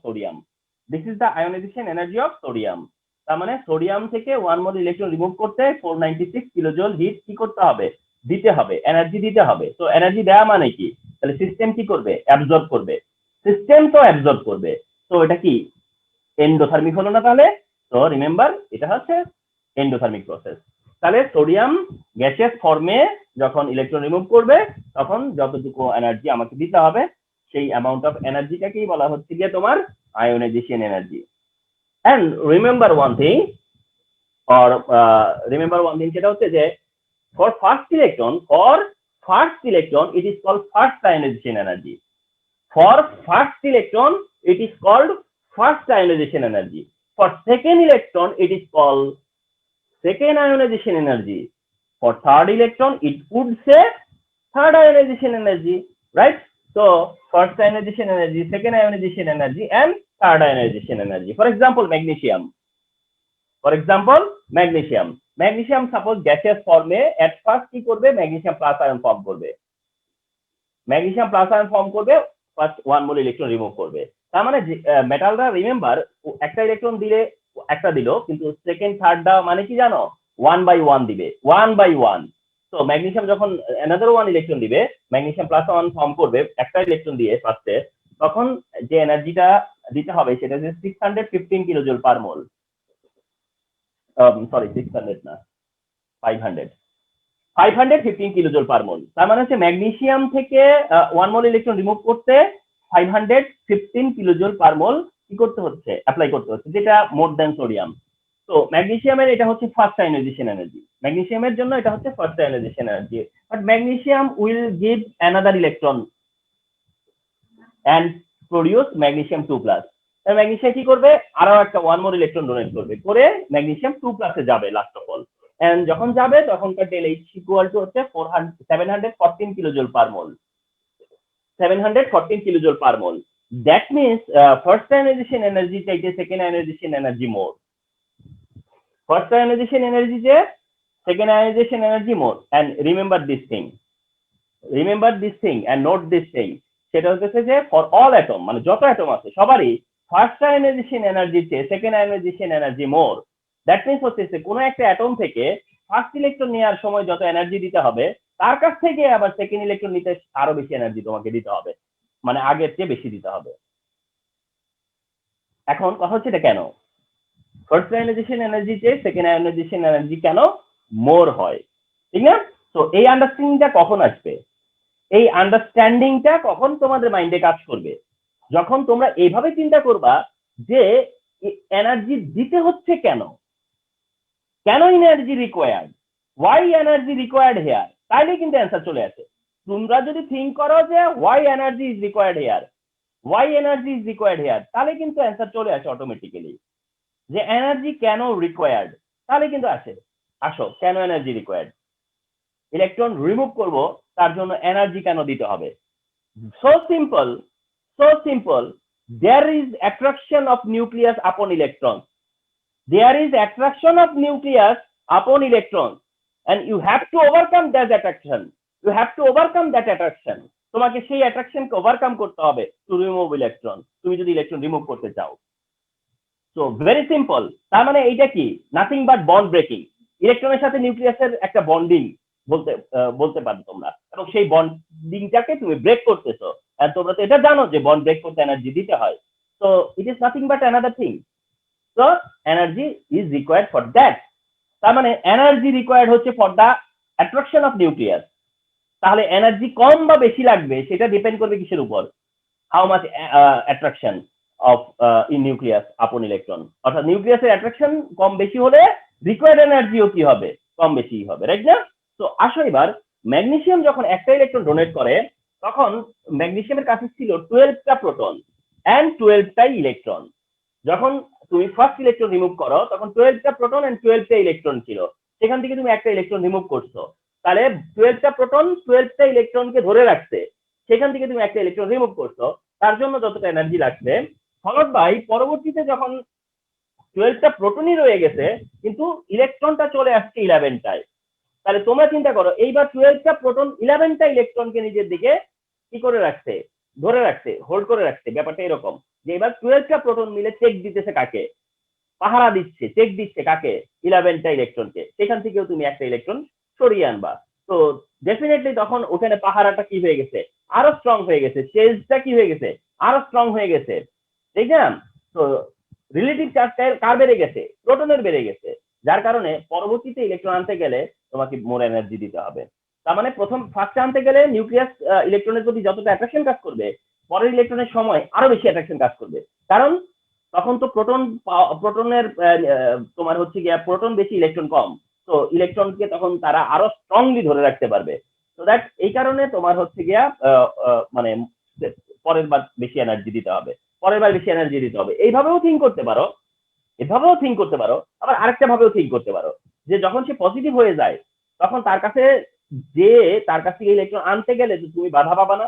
sodium. তার মানে সোডিয়াম থেকে 1 মোল ইলেকট্রন রিমুভ করতে 496 কিলোজুল হিট কি করতে হবে? দিতে হবে, এনার্জি দিতে হবে। তো এনার্জি দেওয়া মানে কি? তাহলে সিস্টেম কি করবে? অ্যাবজর্ব করবে। তো এটা কি এন্ডোথার্মিক হলো না তাহলে? তো রিমেম্বার, এটা হচ্ছে এন্ডোথার্মিক প্রসেস। তাহলে সোডিয়াম গ্যাসিয়াস ফর্মে যখন ইলেকট্রন রিমুভ করবে তখন যতটুকু এনার্জি আমাকে দিতে হবে সেই অ্যামাউন্ট অফ এনার্জিটাকেই বলা হচ্ছে গিয়ে তোমার ionization energy. And remember one thing, সেটা হচ্ছে যে for first electron it is called first ionization energy. For first electron it is called first ionization energy. For second electron it is called second ionization energy. For third electron it would say third ionization energy, right? So first ionization energy, second ionization energy, and third ionization energy. For example, magnesium suppose gaseous form A at first কি করবে? magnesium plus ion form করবে, first 1 mole electron remove করবে। তার মানে মেটালরা remember একটা electron দিলে একটা দিল, কিন্তু সেকেন্ড থার্ড দেওয়া মানে কি জানো? 1 বাই 1 দিবে, 1 বাই 1। তো ম্যাগনেসিয়াম যখন অ্যানাদার 1 ইলেকট্রন দিবে, ম্যাগনেসিয়াম প্লাস 1 ফর্ম করবে একটা ইলেকট্রন দিয়ে ফার্স্টে, তখন যে এনার্জিটা দিতে হবে সেটা হচ্ছে 615 কিলোজুল পার মোল। সরি 600 না, 515 কিলোজুল পার মোল। তার মানে হচ্ছে ম্যাগনেসিয়াম থেকে 1 মোল ইলেকট্রন রিমুভ করতে 515 কিলোজুল পার মোল কি করতে হচ্ছে, অ্যাপ্লাই করতে হচ্ছে, যেটা মোর দ্যান সোডিয়াম। তো ম্যাগনেসিয়ামের এটা হচ্ছে ফার্স্ট আয়নাইজেশন এনার্জি, ম্যাগনেসিয়ামের জন্য এটা হচ্ছে first ionisation energy. But magnesium will give another electron and produce magnesium 2+। Magnesium কি করবে, আরো একটা 1 মোর ইলেকট্রন ডোনেট করবে, করে ম্যাগনেসিয়াম 2+ এ যাবে লাস্ট অফ অল। এন্ড যখন যাবে তখন তার ডেল এইচ ইকুয়াল টু হচ্ছে 714 kilojoule per mole, 714 kilojoule per mole. That means first ionisation energy চাইতে second ionisation energy more, first ionisation energy যে second ionisation energy more. And remember this thing and note this thing, সেটা হচ্ছে যে for all atom, মানে যত atom আছে সবারই first ionisation energy চেয়ে second ionisation energy more. That means হচ্ছে কোনো একটা অ্যাটম থেকে ফার্স্ট ইলেকট্রন নেওয়ার সময় যত এনার্জি দিতে হবে, তার কাছ থেকে আবার সেকেন্ড ইলেকট্রন নিতে আরো বেশি এনার্জি তোমাকে দিতে হবে, মানে আগের চেয়ে বেশি দিতে হবে। এখন কথা হচ্ছে এটা কেন ফার্স্ট আয়নাইজেশন এনার্জি চেয়ে সেকেন্ড আয়নাইজেশন এনার্জি কেন মোর হয়, ঠিক না? তো এই আন্ডারস্ট্যান্ডিংটা কখন আসবে, এই আন্ডারস্ট্যান্ডিংটা কখন তোমাদের মাইন্ডে কাজ করবে, যখন তোমরা এইভাবে চিন্তা করবা যে এনার্জি দিতে হচ্ছে কেন, কেন energy required, why energy required here, তাইলে কিন্তু অ্যান্সার চলে আসে। তোমরা যদি থিঙ্ক করো যে why energy is required here, why energy is required here, তাহলে কিন্তু অ্যান্সার চলে আসে অটোমেটিক্যালি, যে এনার্জি কেন রিকোয়ার্ড, তাহলে কিন্তু আসে। আসো, কেন এনার্জি রিকোয়ার্ড, ইলেকট্রন রিমুভ করব, তার জন্য এনার্জি কেন দিতে হবে? So simple, there is attraction of nucleus upon electrons, there is attraction of nucleus upon electrons, and you have to overcome that attraction, you have to overcome that attraction, তোমাকে সেই attraction কে overcome করতে হবে to remove electron, তুমি যদি electron remove করতে চাও। So very simple, তার মানে এইটা কি, নাথিং বাট বন্ড ব্রেকিং, ইলেকট্রনের সাথে নিউক্লিয়াসের একটা বন্ডিং বলতে পারো তোমরা, এবং সেই বন্ডিংটাকে তুমি ব্রেক করতেছো। আর তোমরা তো এটা জানো যে বন্ড ব্রেক করতে এনার্জি দিতে হয়। So it is nothing but another thing, so energy is required for that. তার মানে এনার্জি রিকোয়ার্ড হচ্ছে for the attraction of nucleus. তাহলে এনার্জি কম বা বেশি লাগবে সেটা ডিপেন্ড করবে কিসের উপর, how much attraction of in nucleus আপন ইলেকট্রন, অর্থাৎ নিউক্লিয়াসের অ্যাট্রাকশন কম বেশি হলে রিকোয়ার্ড এনার্জিও কি হবে, কম বেশি হবে, রাইট না? তো আসো এবার, ম্যাগনেসিয়াম যখন একটা ইলেকট্রন ডোনেট করে তখন ম্যাগনেসিয়ামের কাছে ছিল 12টা প্রোটন এন্ড 12টা ইলেকট্রন। যখন তুমি ফার্স্ট ইলেকট্রন রিমুভ করো তখন 12টা প্রোটন এন্ড 12টা ইলেকট্রন ছিল, সেখান থেকে তুমি একটা ইলেকট্রন রিমুভ করছো, তাহলে 12টা প্রোটন 12টা ইলেকট্রনকে ধরে রাখছে, সেখান থেকে তুমি একটা ইলেকট্রন রিমুভ করছো, তার জন্য যতটা এনার্জি লাগছে, ফলোড বাই পরবর্তীতে যখন 12টা প্রোটনই রয়ে গেছে কিন্তু ইলেকট্রনটা চলে আসছে 11টায়, তাহলে তোমরা চিন্তা করো এইবার 12টা প্রোটন 11টা ইলেকট্রনকে নিজের দিকে কি করে রাখছে, ধরে রাখছে, হোল্ড করে রাখছে। ব্যাপারটা এরকম যে এবার 12টা প্রোটন মিলে চেক দিতেছে কাকে, পাহারা দিচ্ছে, চেক দিচ্ছে কাকে, 11টা ইলেকট্রনকে, সেখান থেকেও তুমি একটা ইলেকট্রন সরিয়ে আনবা। তো ডেফিনেটলি তখন ওখানে পাহারাটা কি হয়ে গেছে, আরো স্ট্রং হয়ে গেছে, চেজটা কি হয়ে গেছে, আরো স্ট্রং হয়ে গেছে, ঠিক না? তো রিলেটিভ চার্জ কার বেড়ে গেছে, প্রোটনের বেড়ে গেছে, যার কারণে পরবর্তীতে ইলেকট্রন আনতে গেলে তোমাকে মোর এনার্জি দিতে হবে। তার মানে প্রথম ফার্স্টে আনতে গেলে নিউক্লিয়াস ইলেকট্রনের প্রতি যতটা অ্যাট্রাকশন কাজ করবে, পরের ইলেকট্রনের সময় আরো বেশি অ্যাট্রাকশন কাজ করবে, কারণ তখন তো প্রোটনের তোমার হচ্ছে গিয়া প্রোটন বেশি ইলেকট্রন কম, তো ইলেকট্রনকে তখন তারা আরো স্ট্রংলি ধরে রাখতে পারবে। তো দ্যাট এই কারণে তোমার হচ্ছে গিয়া মানে পরের বার বেশি এনার্জি দিতে হবে, পরের বার বেশি এনার্জি দিতে হবে। এইভাবেও থিঙ্ক করতে পারো, এভাবেও থিঙ্ক করতে পারো, আবার আরেকটা ভাবেও থিঙ্ক করতে পারো যে যখন সে পজিটিভ হয়ে যায় তখন তার কাছে যে তার কাছ থেকে ইলেকট্রন আনতে গেলে তুমি বাধা পাবা না,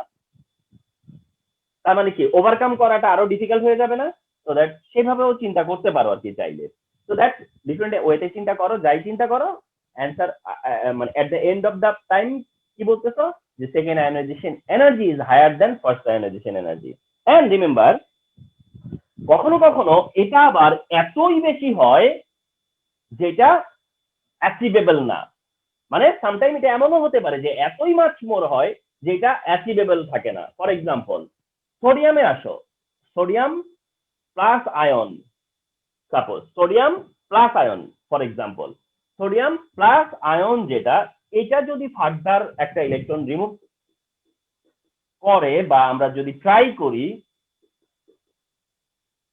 তার মানে কি ওভারকাম করাটা আরো ডিফিকাল্ট হয়ে যাবে না? তো দ্যাট সেভাবেও চিন্তা করতে পারো আর কি চাইলে। তো দ্যাট ডিফারেন্ট ওয়েতে চিন্তা করো, যাই চিন্তা করো, অ্যান্সার মানে at the end of the time কি বলতেছো যে second ionisation energy is higher than first ionisation energy. And remember, কখনো কখনো এটা আবার এতই বেশি হয় যেটা অ্যাচিভেবল না, মানে সামটাইম এটা এমনও হতে পারে যে এতই মাছ মোর হয় যেটা অ্যাচিভেবল থাকে না। ফর এক্সাম্পল সোডিয়ামে আসো, sodium plus ion, suppose sodium plus ion, for example sodium plus ion যেটা, এটা যদি ফার্দার একটা ইলেকট্রন রিমুভ করে বা আমরা যদি ট্রাই করি,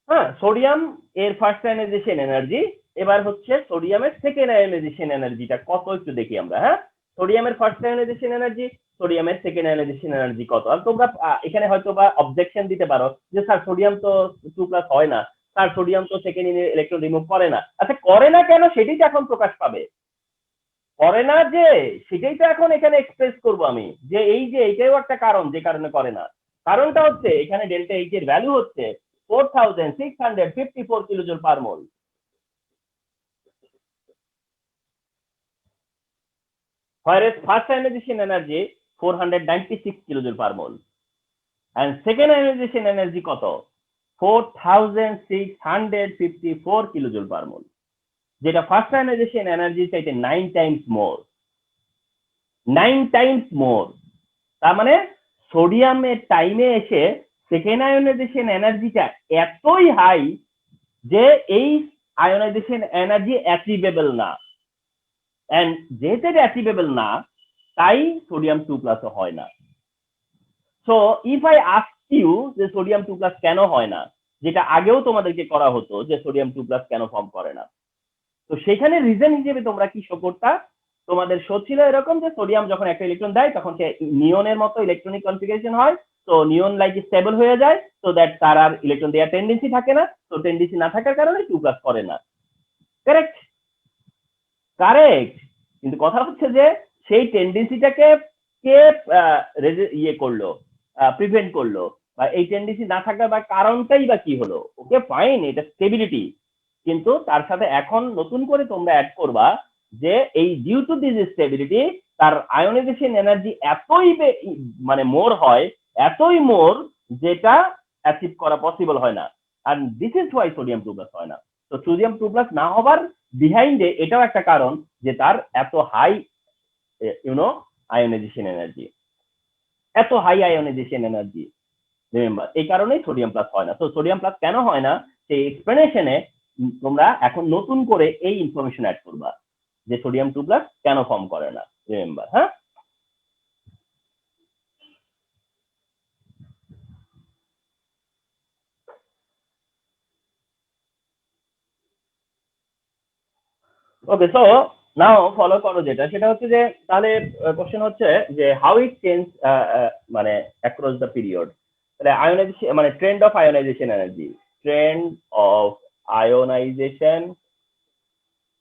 হ্যাঁ, সোডিয়াম এর ফার্স্ট আয়নাইজেশন এনার্জি, এবার হচ্ছে সোডিয়ামের সেকেন্ড আয়নাইজেশন এনার্জিটা কত একটু দেখি আমরা। হ্যাঁ, সোডিয়ামের ফার্স্ট আয়নাইজেশন এনার্জি, সোডিয়ামের সেকেন্ড আয়নাইজেশন এনার্জি কত। আর তোমরা এখানে হয়তো বা অবজেকশন দিতে পারো যে স্যার সোডিয়াম তো 2+ হয় না, স্যার সোডিয়াম তো সেকেন্ড ইলেকট্রন রিমুভ করে না। আচ্ছা করে না কেন সেটাই তো এখন প্রকাশ পাবে। করে না যে সেটাই তো এখন এখানে এক্সপ্রেস করব আমি, যে এই যে এইটাও একটা কারণ যে কারণে করে না। কারণটা হচ্ছে এখানে ডেল্টা এইচ এর ভ্যালু হচ্ছে 4654 kilojoule per mole. whereas first ionization energy 496 kilojoule per mole and second ionization energy কত 4654 kilojoule per mole, যেটা ফার্স্ট আয়নাইজেশন এনার্জি চাইতে 9 টাইমস মোর, 9 টাইমস মোর। তার মানে সোডিয়ামের টাইমে এসে সেকেন্ড আয়নাইজেশন এনার্জিটা এতই হাই যে এই আয়নাইজেশন এনার্জি অ্যাচিভেবল না, এন্ড যেহেতু এটা অ্যাচিভেবল না তাই সোডিয়াম 2+ হয় না। So if I ask you যে সোডিয়াম 2+ কেন হয় না, যেটা আগেও তোমাদেরকে করা হতো যে সোডিয়াম 2+ কেন ফর্ম করে না, তো সেখানে রিজন হিসেবে তোমরা কি শো করতা, তোমাদের শো ছিল এরকম যে সোডিয়াম যখন একটা ইলেকট্রন দেয় তখন সে নিয়নের মতো ইলেকট্রনিক কনফিগারেশন হয়, তো নিয়ন লাইক স্টেবল হয়ে যায়, সো দ্যাট তার আর ইলেকট্রন দেওয়ার টেন্ডেন্সি থাকে না, তো টেন্ডেন্সি না থাকার কারণে 2+ করে না। Correct, correct. কিন্তু কথা হচ্ছে যে সেই টেন্ডেন্সিটাকে কে ইয়ে করলো, প্রিভেন্ট করলো, বা এই টেন্ডেন্সি না থাকার বা কারণটাই বা কি হলো। ওকে ফাইন, এটা স্টেবিলিটি, কিন্তু তার সাথে এখন নতুন করে তোমরা অ্যাড করবা যে এই ডিউ টু দিস স্টেবিলিটি তার আয়নাইজেশন এনার্জি এতই মানে মোর হয়, এতই মোর, যেটা অ্যাচিভ করা পসিবল হয় না। and this is why sodium 2+ হয় না। তো সোডিয়াম 2+ না হবার বিহাইন্ডে এটাও একটা কারণ যে তার এত হাই আয়নাইজেশন এনার্জি, এত হাই আয়নাইজেশন এনার্জি। রিমেম্বার, এই কারণেই সোডিয়াম প্লাস হয় না। তো সোডিয়াম প্লাস কেন হয় না সেই এক্সপ্লেনেশনে তোমরা এখন নতুন করে এই ইনফরমেশন অ্যাড করবা যে সোডিয়াম 2+ কেন ফর্ম করে না। রিমেম্বার, হ্যাঁ। ওকে, সো নাও ফলো করো যেটা, সেটা হচ্ছে যে তাহলে কোশ্চেন হচ্ছে যে হাউ ইট চেঞ্জ মানে অ্যাক্রস দ্য পিরিয়ড। তাহলে আয়োনাইজেশন মানে trend of ionization energy, trend of ionization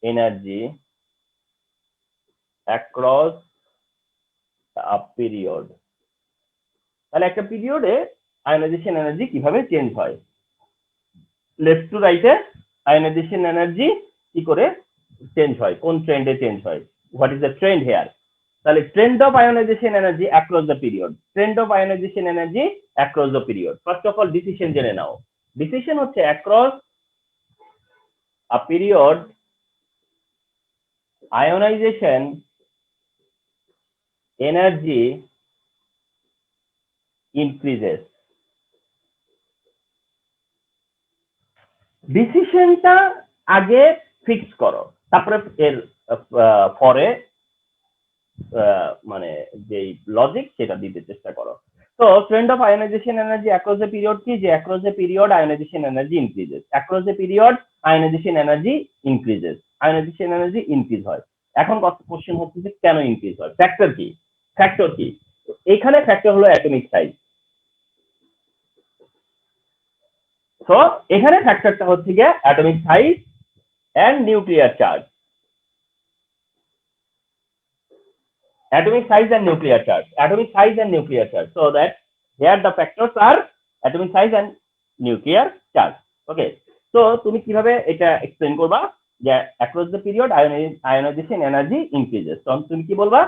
energy across a period. তাহলে একটা পিরিয়ডে আয়োনাইজেশন এনার্জি কিভাবে চেঞ্জ হয়, লেফট টু রাইটে আয়োনাইজেশন এনার্জি কি করে চেঞ্জ হয়, কোন ট্রেন্ডে চেঞ্জ হয়, what is the trend here. তাহলে trend of ionization energy across the period, trend of ionization energy across the period. First of all decision জেনে নাও। ডিসিশন হচ্ছে across a period ionization energy increases. ডিসিশনটা আগে fix করো, তারপরে এর পরে মানে যে লজিক সেটা দিতে চেষ্টা করো। তো trend of ionization energy across the period কি, যে across the period ionization energy increases, across the period ionization energy increases, ionization energy increase হয়। এখন কোশ্চেন হচ্ছে যে কেন ইনক্রিজ হয়, ফ্যাক্টর কি, ফ্যাক্টর কি। এখানে ফ্যাক্টর হলো অ্যাটমিক সাইজ। তো এখানে ফ্যাক্টরটা হচ্ছে গিয়ে atomic size and nuclear charge, atomic size and nuclear charge, atomic size and nuclear charge, so that here the factors are atomic size and nuclear charge. Okay, so তুমি কিভাবে এটা explain করবা যে across the period ionization energy increases, তো তুমি কি বলবা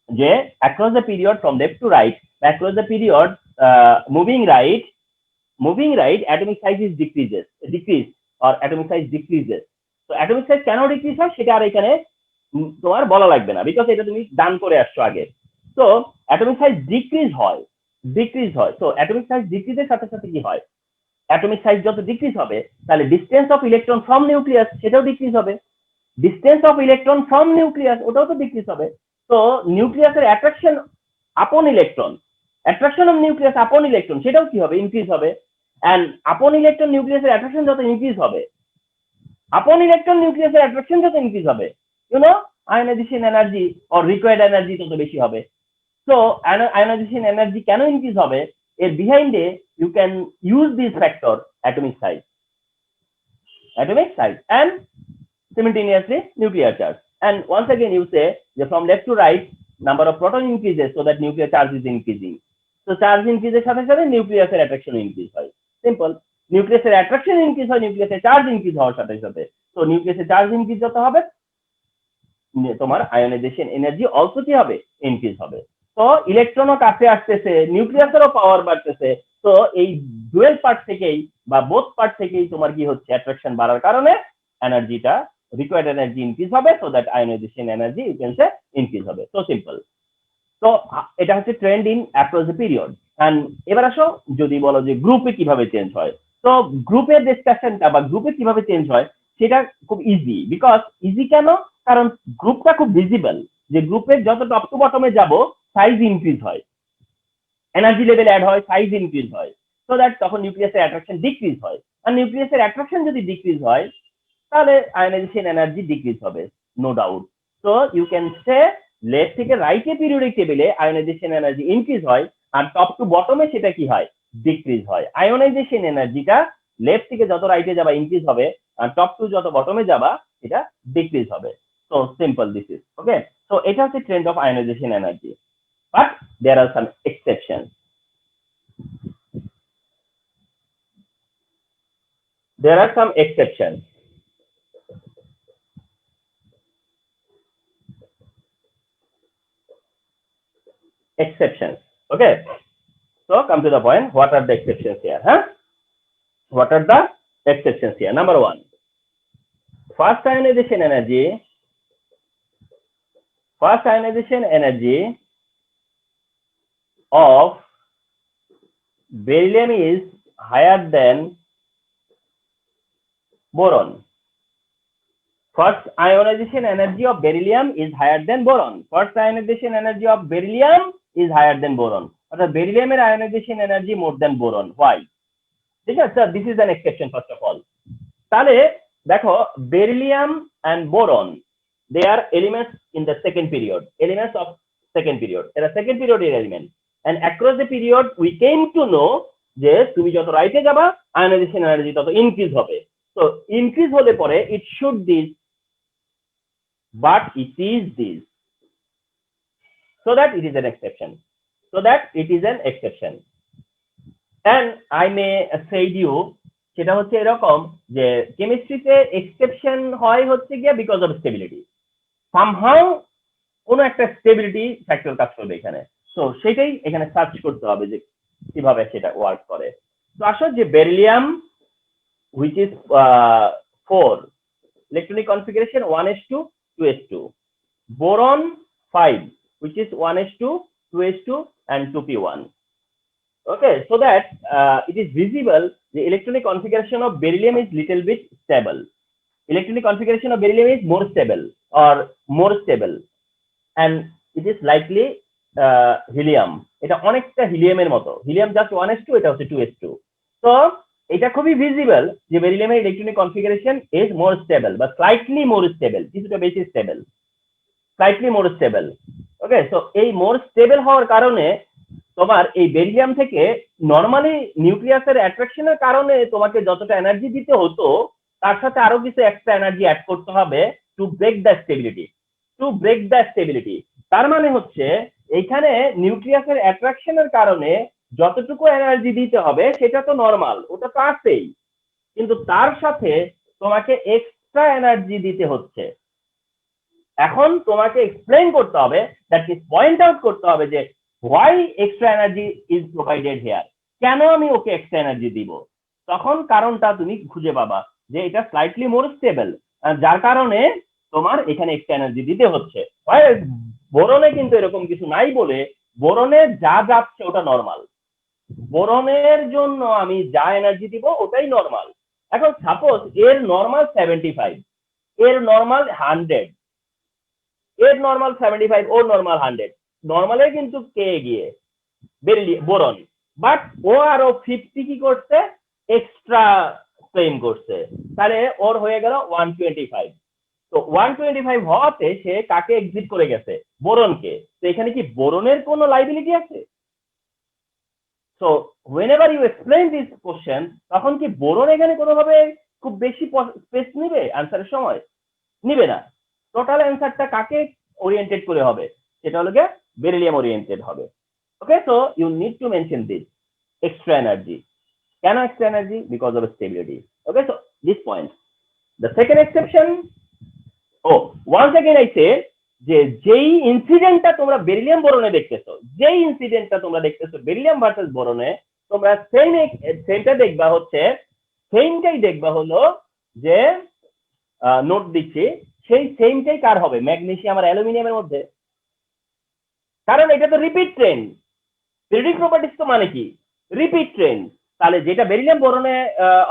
যে across the period from left to right, across the period moving right atomic size is decrease or atomic size decreases। তো atomic size কেন ডিক্রিজ হয় সেটা আর এখানে তোমার বলা লাগবে না, বিকজ এটা তুমি ডান করে আসছো আগে। তো অ্যাটমিক সাইজ ডিক্রিজ হয়, তো অ্যাটমিক সাইজ ডিক্রিজের সাথে সাথে কি হয়, অ্যাটমিক সাইজ যত ডিক্রিজ হবে তাহলে distance of electron from nucleus সেটাও ডিক্রিজ হবে। Distance of electron from nucleus ওটাও তো ডিক্রিজ হবে। তো নিউক্লিয়াসের অ্যাট্রাকশন আপন ইলেকট্রন, অ্যাট্রাকশন অফ নিউক্লিয়াস আপন ইলেকট্রন সেটাও কি হবে, ইনক্রিজ হবে। অ্যান্ড আপন ইলেকট্রন নিউক্লিয়াসের অ্যাট্রাকশন যত ইনক্রিজ হবে, আপন ইলেকট্রন নিউক্লিয়াসের অ্যাট্রাকশন যত ইনক্রিজ হবে, ionization energy or required energy তত বেশি হবে। সো আয়োনাইজেশন এনার্জি কেন ইনক্রিজ হবে, এর বিহাইন্ডে you can use this factor atomic size and simultaneously nuclear charge. And once again you say that from left to right number of proton increases so that nuclear charge is increasing. So charge increases সাথে সাথে নিউক্লিয়াসের attraction increase হয়। Simple, নিউক্লিয়াসের attraction increase হয় নিউক্লিয়াসের charge increase হওয়ার সাথে সাথে। তো নিউক্লিয়াসের চার্জ ইনক্রিজ যত হবে তোমার আয়োনাইজেশন এনার্জি অলসো কি হবে, ইনক্রিজ হবে। তো ইলেকট্রনও কাছে আসতেছে, নিউক্লিয়াসেরও পাওয়ার বাড়তেছে। তো এই ডুয়েল পার্ট থেকেই বা বোথ পার্ট থেকেই তোমার কি হচ্ছে, অ্যাট্রাকশন বাড়ার কারণে এনার্জিটা রিকোয়ার্ড এনার্জি ইনক্রিজ হবে, so that ionization energy you can say increase হবে। So simple. তো এটা হচ্ছে trend in across the period. And এবার আসো যদি বলো যে গ্রুপে কিভাবে চেঞ্জ হয়, তো গ্রুপের ডিসকাশনটা বা গ্রুপে কিভাবে চেঞ্জ হয় সেটা খুব ইজি। বিকজ ইজি কেন, কারণ গ্রুপটা খুব ভিজিবল, যে গ্রুপের যত টপ টু বটমে যাব সাইজ ইনক্রিজ হয়, এনার্জি লেভেল অ্যাড হয়, সাইজ ইনক্রিজ হয়, সো দ্যাট তখন নিউক্লিয়াসের অ্যাট্রাকশন ডিক্রিজ হয়। আর নিউক্লিয়াসের অ্যাট্রাকশন যদি ডিক্রিজ হয় তাহলে আয়োনাইজেশন এনার্জি ডিক্রিজ হবে, no doubt. So you can say left থেকে রাইটে পিরিয়ডিক টেবিলে আয়োনাইজেশন এনার্জি ইনক্রিজ হয়, আর টপ টু বটমে সেটা কি হয়, ডিক্রিজ হয়। আয়োনাইজেশন এনার্জিটা লেফট থেকে যত রাইটে যাবা ইনক্রিজ হবে, আর টপ টু যত বটমে যাবা এটা ডিক্রিজ হবে। So simple, this is okay. So এটা হচ্ছে trend of ionization energy, but there are some exceptions. There are some exceptions. Okay, so come to the point, what are the exceptions here, what are the exceptions here? Number one, first ionization energy of beryllium is higher than boron. First ionization energy of beryllium is higher than boron. First ionization energy of beryllium is higher than boron. অর্থাৎ বেরিলিয়ামের ionization energy more than boron. Why? ঠিক আছে sir, this is an exception first of all. তাহলে দেখো, beryllium and boron they are elements in the second period, elements of second period, এরা second পিরিয়ডের element. And across the period we came to know যে তুমি যত রাইটে যাবা ionisation energy তত ইনক্রিজ হবে। তো ইনক্রিজ হলে পরে it should this, but it is this, so that it is an exception, and I may say you সেটা হচ্ছে এরকম যে কেমিস্ট্রিতে এক্সেপশন হয় হচ্ছে গিয়ে বিকজ অফ স্টেবিলিটি, সামহাউ কোনো একটা স্টেবিলিটি ফ্যাক্টর কাজ করবে এখানে। তো সেটাই এখানে সার্চ করতে হবে যে কিভাবে সেটা ওয়ার্ক করে। তো আসলে যে beryllium which is 4 electronic configuration 1s2 2s2, boron 5 which is 1s2 2s2 and 2p1. Okay, so that it is visible the electronic configuration of beryllium is little bit stable. Electronic configuration of beryllium is more stable and it is likely helium. এটা অনেকটা হিলিয়ামের মতো, helium just 1s2, এটা হচ্ছে 2s2। তো এটা খুবই visible যে বেরিলিয়ামের electronic configuration is more stable বা স্লাইটলি মোর স্টেবল, কিছুটা বেশি stable, slightly more stable. Okay, so এই মোর স্টেবল হওয়ার কারণে তোমার এই বেরিলিয়াম থেকে নরমালি নিউক্লিয়াসের অ্যাট্রাকশনের কারণে তোমাকে যতটা এনার্জি দিতে হতো তার সাথে আরো কিছু এক্সট্রা এনার্জি অ্যাড করতে হবে টু ব্রেক দ্য স্টেবিলিটি। তার মানে হচ্ছে এইখানে নিউক্লিয়াসের অ্যাট্রাকশনের কারণে যতটুকু এনার্জি দিতে হবে সেটা তো নরমাল, ওটা তো আছেই, কিন্তু তার সাথে তোমাকে এক্সট্রা এনার্জি দিতে হচ্ছে। এখন তোমাকে এক্সপ্লেইন করতে হবে, দ্যাট ইজ পয়েন্ট আউট করতে হবে যে why extra energy is provided here, কেন আমি ওকে এক্সট্রা এনার্জি দিব। তখন কারণটা তুমি খুঁজে পাবা যে এটা স্লাইটলি মোর স্টেবল, যার কারণে তোমার এখানে এক্সট্রা এনার্জি দিতে হচ্ছে। বোরনে কিন্তু এরকম কিছু নাই বলে বোরনে যা যাচ্ছে ওটা নরমাল, বোরনের জন্য আমি যা এনার্জি দিব ওটাই নরমাল। এখন সাপোজ এর নরমাল 75, এর নর্মাল 100, এর নর্মাল 75, ওর নর্মাল 100, নর্মালে কিন্তু কে এগিয়ে, বোরন, বাট ও আরো 50 কি করছে, এক্সট্রা ক্লেম করছে, তাহলে ওর হয়ে গেল 125। তো 125 হওয়াতে সে কাকে এক্সিট করে গেছে, বোরনকে। তো এখানে কি বোরনের কোনো লাইবিলিটি আছে? So whenever you explain this question, তখন কি বোরন এখানে কোনোভাবে খুব বেশি স্পেস নিবে আনসারের সময়? নিবে না। টোটাল অ্যান্সারটা কাকে ওরিয়েন্টেড করে হবে, সেটা হলো গিয়ে বেরিলিয়াম ওরিয়েন্টেড হবে। Okay, so you need to mention this extra energy. কেন extra energy? Because of stability. Okay, so this point. The second exception, oh once again I say, যে যেই ইনসিডেন্টটা তোমরা বেরিলিয়াম বোরনে দেখতেছো, যেই ইনসিডেন্টটা তোমরা দেখতেছো বেরিলিয়াম ভার্সেস বোরনে, তোমরা সেমটা দেখবা হচ্ছে, সেমটাই দেখবা হলো যে, নোট দিচ্ছি, সেই সেমটাই কার হবে, ম্যাগনেসিয়াম আর অ্যালুমিনিয়ামের মধ্যে। কারণ এটা তো রিপিট ট্রেন্ড। পিরিয়ডিক প্রপার্টিজ তো মানে কি, রিপিট ট্রেন্ড। তাহলে যেটা বেরিলিয়াম বোরনে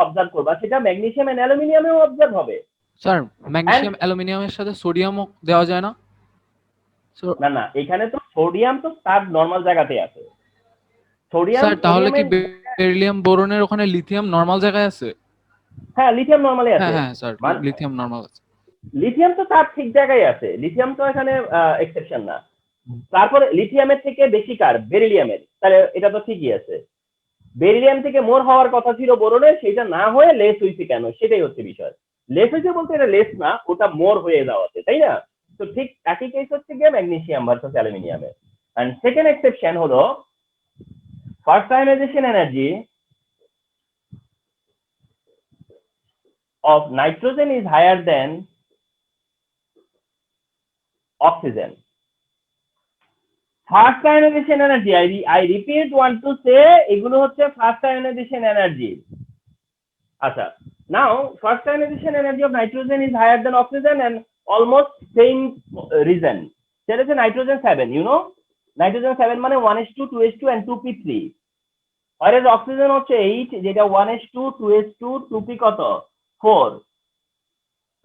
অবজার্ভ করবা, সেটা ম্যাগনেসিয়াম এন্ড অ্যালুমিনিয়ামেও অবজার্ভ হবে। স্যার ম্যাগনেসিয়াম অ্যালুমিনিয়ামের সাথে সোডিয়ামও দেওয়া যায় না? না না, এখানে তো সোডিয়াম তো তার নর্মাল জায়গাতে আছে। সোডিয়াম, স্যার তাহলে কি বেরিলিয়াম বোরনের ওখানে লিথিয়াম নরমাল জায়গায় আছে? হ্যাঁ লিথিয়াম নর্মালি হ্যাঁ আছে। হ্যাঁ স্যার, লিথিয়াম নরমাল আছে। লিথিয়াম তো তার ঠিক জায়গায় আছে, লিথিয়াম তো এখানে এক্সেপশন না। তারপরে লিথিয়ামের থেকে বেশি কার, বেরিলিয়ামের, তাহলে এটা তো ঠিকই আছে। বেরিলিয়াম থেকে মোর হওয়ার কথা ছিল বোরনের, সেটা না হয়ে লেস হয়েছে কেন, সেটাই হচ্ছে বিষয়। লেস হয়েছে বলতে এটা লেস না, ওটা মোর হয়ে যাওয়াতে, তাই না? তো ঠিক একই কেস হচ্ছে গিয়ে ম্যাগনেসিয়াম ভার্সেস অ্যালুমিনিয়ামের। এন্ড সেকেন্ড এক্সেপশন হলো, first ionisation energy of nitrogen is higher than oxygen. First ionization energy, I repeat, want to say, এগুলো হচ্ছে first ionization energy. আচ্ছা, now first ionization energy of nitrogen is higher than oxygen and almost same reason. সেটা হচ্ছে nitrogen 7, you know, nitrogen 7 মানে 1s2 2s2 and 2p3, whereas oxygen হচ্ছে 8, যেটা 1s2 2s2 2p কত 4,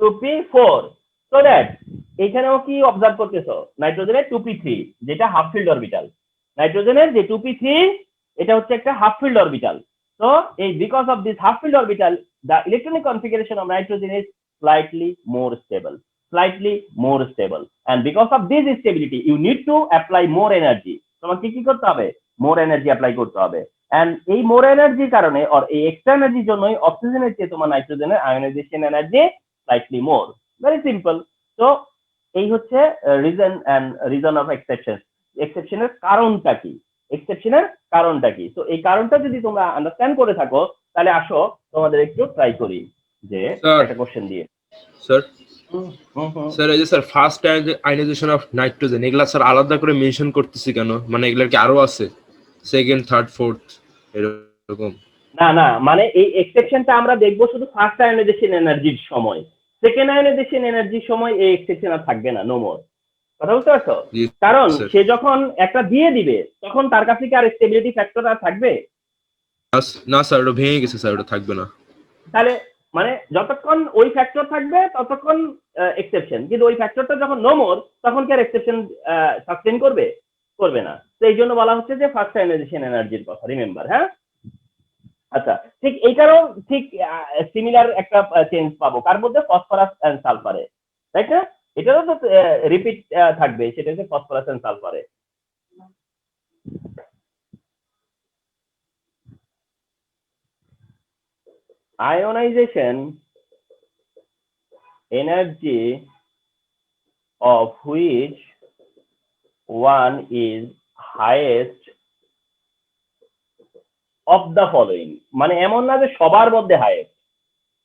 2p4। So that এখানেও কি observe করতেছো, নাইট্রোজেনের 2p3, যেটা হাফ ফিল্ড অরবিটাল। নাইট্রোজেনের যে 2p3, এটা হচ্ছে একটা হাফ ফিল্ড অরবিটাল। তো এই because of this half field orbital, the electronic configuration of nitrogen is slightly more stable, and because of this stability you need to apply more energy। তোমাকে কি করতে হবে, মোর এনার্জি অ্যাপ্লাই করতে হবে। And এই মোর এনার্জির কারণে, আর এই এক্সট্রা এনার্জির জন্যই অক্সিজেনের চেয়ে তোমার নাইট্রোজেনের ionization energy slightly more, very simple। তো এই হচ্ছে রিজন অফ এক্সেপশন। এক্সেপশনের কারণটা কি, এক্সেপশনের কারণটা কি? তো এই কারণটা যদি তোমরা আন্ডারস্ট্যান্ড করে থাকো, তাহলে আসো তোমাদের একটু ট্রাই করি যে একটা কোশ্চেন দিয়ে। স্যার স্যার এই যে sir first ionisation of nitrogen, এগুলা স্যার আলাদা করে মেনশন করতেছি কেন? মানে এগুলা কি আরো আছে, সেকেন্ড থার্ড ফোর্থ এরকম? না না, মানে এই এক্সেপশনটা আমরা দেখবো শুধু ফার্স্ট আয়োনাইজেশন এনার্জির সময়, সেকেন্ড আয়োনাইজেশন এনার্জির সময় এই এক্সেপশন আর থাকবে না, নো মোর। কথা বুঝতে পারছো? কারণ সে যখন একটা দিয়ে দিবে, তখন তার কাছে কি আর স্টেবিলিটি ফ্যাক্টর আর থাকবে না স্যার, ওটা ভেঙে গেছে স্যার, ওটা থাকবে না। তাহলে মানে যতক্ষণ ওই ফ্যাক্টর থাকবে ততক্ষণ এক্সেপশন, কিন্তু ওই ফ্যাক্টরটা যখন নো মোর, তখন কি আর এক্সেপশন সাস্টেইন করবে? করবে না। তো এই জন্য বলা হচ্ছে যে ফার্স্ট আয়োনাইজেশন এনার্জির কথা, রিমেম্বার। হ্যাঁ, আচ্ছা, ঠিক এইটারও ঠিক সিমিলার একটা চেঞ্জ পাবো কার মধ্যে, ফসফরাস এন্ড সালফারে, তাই না? এটারও তো রিপিট থাকবে, সেটা হচ্ছে ফসফরাস এন্ড সালফারে। Ionization energy of which one is highest of the following, মানে এমন না যে সবার মধ্যে হাইয়েস্ট,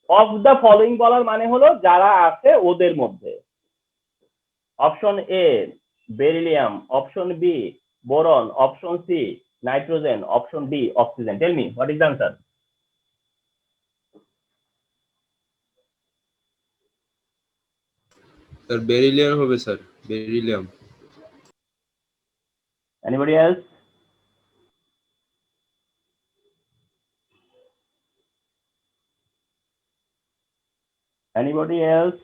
অফ দ্য ফলোইং বলার মানে হলো যারা আছে ওদের মধ্যে। Option A beryllium, option B boron, option C nitrogen, option D oxygen. Tell me what is the answer? Sir beryllium হবে sir, beryllium. Anybody else? Anybody else?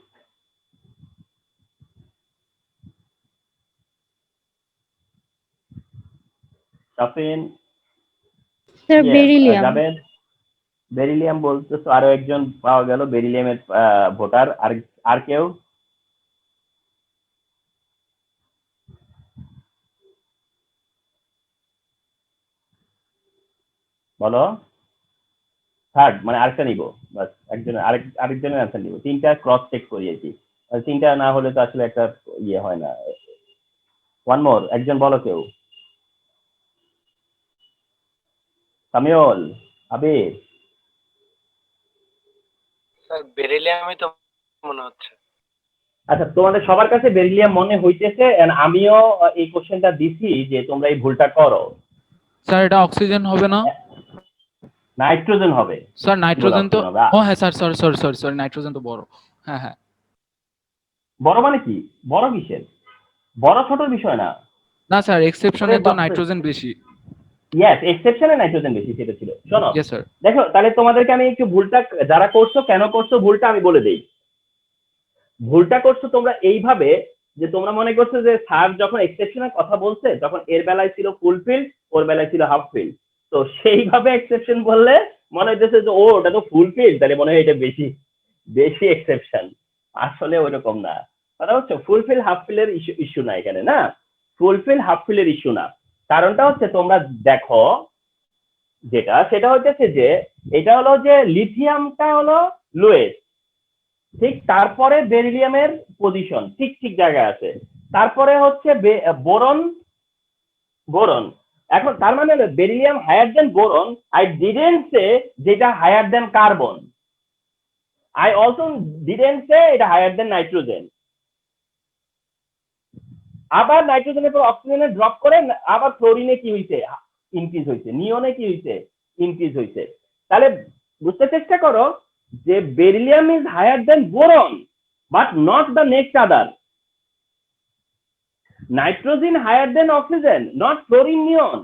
Safin, sir beryllium. Jabed, beryllium বলতেছো, আরো একজন পাওয়া গেল বেরিলিয়ামের ভোটার। আর কেউ? বলো। থার্ড মানে আরেকটা নিব, বাস একজনের আরেকজনের অ্যান্সার নিব। তিনটা ক্রস চেক করিয়েছি, তিনটা না হলে তো আসলে একটা ইয়ে হয় না। ওয়ান মোর, একজন বলো কেউ। সামিউল, আবির। স্যার বেরিলিয়ামই তো মনে হচ্ছে। আচ্ছা, তোমাদের সবার কাছে বেরিলিয়াম মনে হইতেছে, and আমিও এই কোশ্চেনটা দিছি যে তোমরা এই ভুলটা করো। স্যার এটা অক্সিজেন হবে না? নাইট্রোজেন হবে। স্যার নাইট্রোজেন তো, oxygen হবে। ও হ্যাঁ sir, sorry sorry sorry sorry, nitrogen তো বড়। হ্যাঁ হ্যাঁ। বড় মানে কি? বড় কিসের? বড় ছোট বিষয় না। না স্যার, এক্সেপশনে ওরে তো বাপরে। নাইট্রোজেন বেশি। ইয়েস, এক্সেপশনে নাইট্রোজেন বেশি, সেটা ছিল। শোনো, ইয়েস স্যার। দেখো তাহলে তোমাদেরকে আমি একটু ভুলটা, যারা করছো কেন করছো ভুলটা আমি বলে দেই। ভুলটা করছো তোমরা এইভাবে যে তোমরা মনে করছো যে স্যার যখন এক্সেপশনের কথা বলছে তখন এর বেলায় ছিল ফুলফিল, ওর বেলায় ছিল হাফ ফিল। তো সেইভাবে এক্সেপশন বললে মনে হইতেছে যে ও ওটা তো ফুলফিল, তাহলে মনে হয় এটা বেশি বেশি এক্সেপশন। আসলে ওইরকম না। কথা হচ্ছে ফুলফিল হাফ ফিলের ইস্যু না এখানে, না ফুলফিল হাফ ফিলের ইস্যু না। কারণটা হচ্ছে তোমরা দেখো যেটা, সেটা হচ্ছে যে এটা হলো যে লিথিয়ামটা হলো লোয়েস্ট, ঠিক তারপরে বেরিলিয়ামের পজিশন ঠিক ঠিক জায়গায় আছে, তারপরে হচ্ছে বোরন। বোরন, এখন তার মানে beryllium higher than boron. I didn't say যেটা higher than carbon, I also didn't say এটা হায়ার দেন নাইট্রোজেন। আবার নাইট্রোজেনের পর অক্সিজেনে ড্রপ করে আবার ফ্লোরিনে কি হয়েছে, ইনক্রিজ হয়েছে, নিয়নে কি হয়েছে, ইনক্রিজ হয়েছে। তাহলে বুঝতে চেষ্টা করো যে beryllium is higher than boron but not the next other. Nitrogen higher than oxygen, not fluorine neon.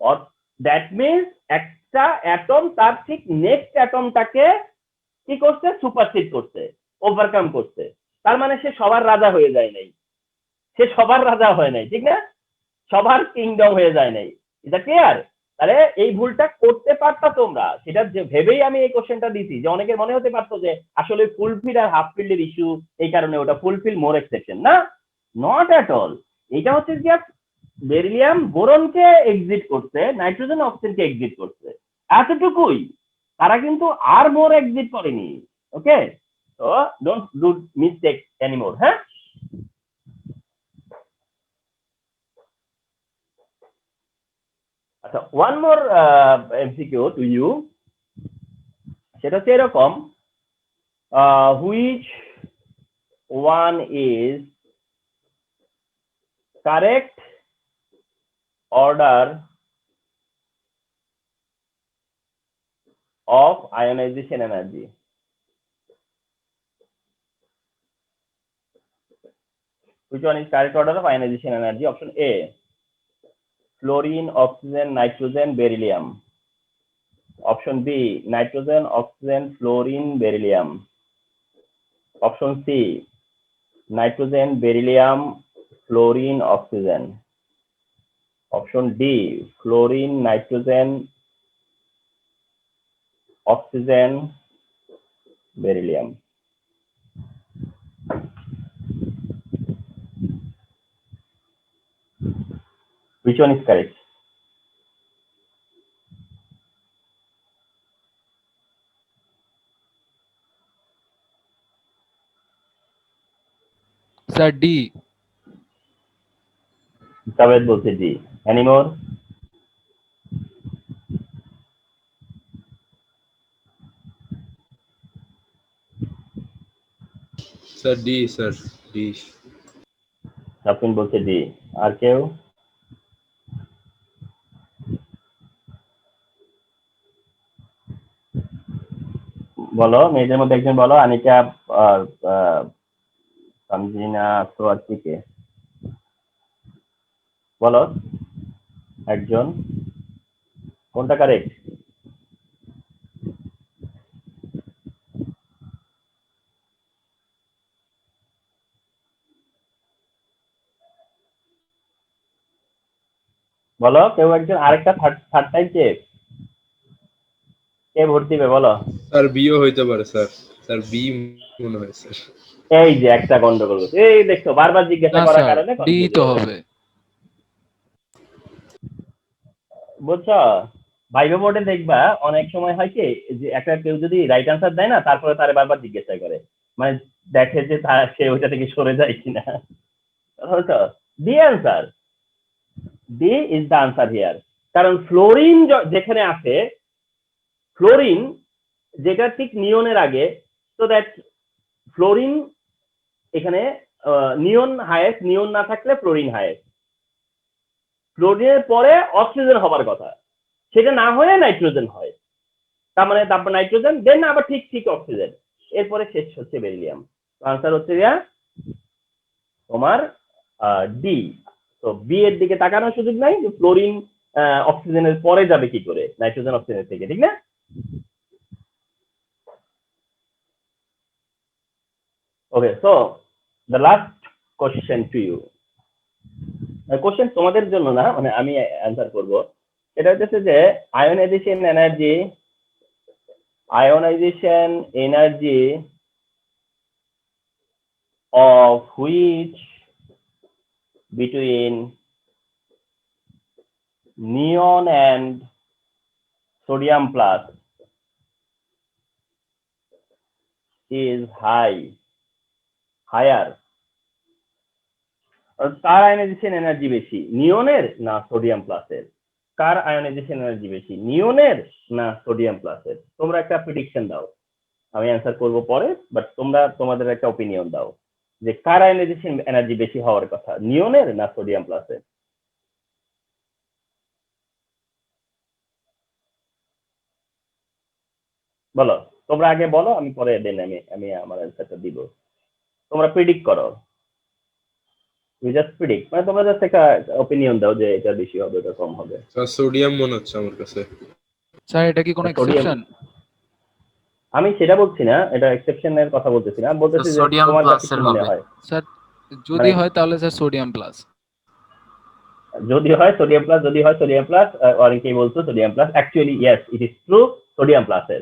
or that means একটা অ্যাটম তার ঠিক নেক্সট অ্যাটমটাকে কি করছে, সুপারসিড করছে, ওভারকাম করছে। তার মানে সে সবার রাজা হয়ে যায় নাই, সে সবার রাজা হয় নাই, ঠিক না? সবার কিংডম হয়ে যায় নাই। এটা ক্লিয়ার? তাহলে এই ভুলটা করতে পারতা তোমরা, সেটা যে ভেবেই আমি এই কোশ্চেনটা দিছি, যে অনেকের মনে হতে পারতো যে আসলে ফুলফিল আর হাফ ফিল্ডের ইস্যু, এই কারণে ওটা ফুলফিল মোর এক্সেপশন। না, নট অ্যাট অল। এটা হচ্ছে যে বেরিলিয়াম বোরনকে এক্সিট করছে, নাইট্রোজেন অক্সিজেনকে এক্সিট করছে, এতটুকুই। তারা কিন্তু আর মোর এক্সিট করেনি। ওকে, তো ডোন্ট ডু মিস্টেক এনিমোর। হ্যাঁ, আচ্ছা, one more MCQ to you, সেটা হচ্ছে এরকম, which one is correct order of ionization energy? Which one is correct order of ionization energy? Option A, fluorine, oxygen, nitrogen, beryllium. Option B, nitrogen, oxygen, fluorine, beryllium. Option C, nitrogen, beryllium, fluorine, oxygen. Option D, fluorine, nitrogen, oxygen, beryllium. Which one is correct? Sir D. Javed বলছে D. Any more? Sir D, sir D. Safin বলছে D. আর কেউ? বলো, মেয়েদের মধ্যে একজন বলো। আনিকা, সামজিনা, সোয়াতিকে বলো একজন, কোনটা কারেক্ট? বলো কেউ একজন, আরেকটা থার্ড টাইম কে ভোট দিবে বলো? স্যার বিও হইতে পারে স্যার। স্যার বি মনে হয় স্যার। এই যে একটা গন্ডগোল হচ্ছে। এই দেখছো বারবার জিজ্ঞাসা না করার স্যার, কারণে ডি কনফিউজ তো হয়ে যাচ্ছে। হবে। বুঝছো? ভাইভা বোর্ডে দেখবা অনেক সময় হয় কি, যে একটা কেউ যদি রাইট আনসার দেয় না, তারপরে তারে বারবার জিজ্ঞাসা করে, মানে দেখে যে সে ওইটা থেকে সরে যায় কিনা। বুঝছো? দি answer, D is the answer here. কারণ ফ্লোরিন যেখানে আছে, ফ্লোরিন যেটা ঠিক নিয়নের আগে, তো দ্যাট ফ্লোরিন এখানে নিয়ন হায়েস্ট, নিয়ন না থাকলে ফ্লোরিন হায়েস্ট। ফ্লোরিনের পরে অক্সিজেন হবার কথা, সেটা না হয়ে নাইট্রোজেন হয়। তার মানে তারপর নাইট্রোজেন, দেন আবার ঠিক ঠিক অক্সিজেন, এরপরে শেষ হচ্ছে বেরিলিয়াম। আনসার হচ্ছে তোমার ডি। তো বি এর দিকে তাকানোর সুযোগ নাই, যে ফ্লোরিন অক্সিজেনের পরে যাবে কি করে নাইট্রোজেন অক্সিজেনের থেকে, ঠিক না? Okay, so the last question to you, question তোমাদের জন্য না, মানে আমি অ্যান্সার করব। এটা হচ্ছে যে ionization energy of which between neon and sodium plus is higher. কার আয়োনাইজেশন এনার্জি বেশি, নিয়নের না সোডিয়াম প্লাসের? কার আয়োনাইজেশন এনার্জি বেশি, নিয়নের না সোডিয়াম প্লাসের? তোমরা একটা প্রেডিকশন দাও, আমি অ্যান্সার করব পরে, বাট তোমরা তোমাদের একটা ওপিনিয়ন দাও যে কার আয়োনাইজেশন এনার্জি বেশি হওয়ার কথা, নিয়নের না সোডিয়াম প্লাসের? বলো, তোমরা আগে বলো, আমি পরে দেন আমি আমার অ্যান্সারটা দিব। তোমরা প্রিডিক্ট করো, ইউ জাস্ট প্রিডিক্ট, মানে তোমরা জাস্ট একটা ওপিনিয়ন দাও যে এটা বেশি হবে, এটা কম হবে। স্যার সোডিয়াম মনে হচ্ছে আমার কাছে। স্যার এটা কি কোনো সোডিয়াম, এক্সেপশন? আমি সেটা বলছি না, এটা এক্সেপশনের কথা বলতেছি না, আমি বলতেছি যে সোডিয়াম তোমার কাছে প্লাসের কি মনে হবে। হয়? স্যার যদি মানে হয় তাহলে স্যার সোডিয়াম প্লাস। যদি হয় সোডিয়াম প্লাস, যদি হয় সোডিয়াম প্লাস, অনেকেই বলতো sodium plus, actually yes it is true, sodium প্লাসের।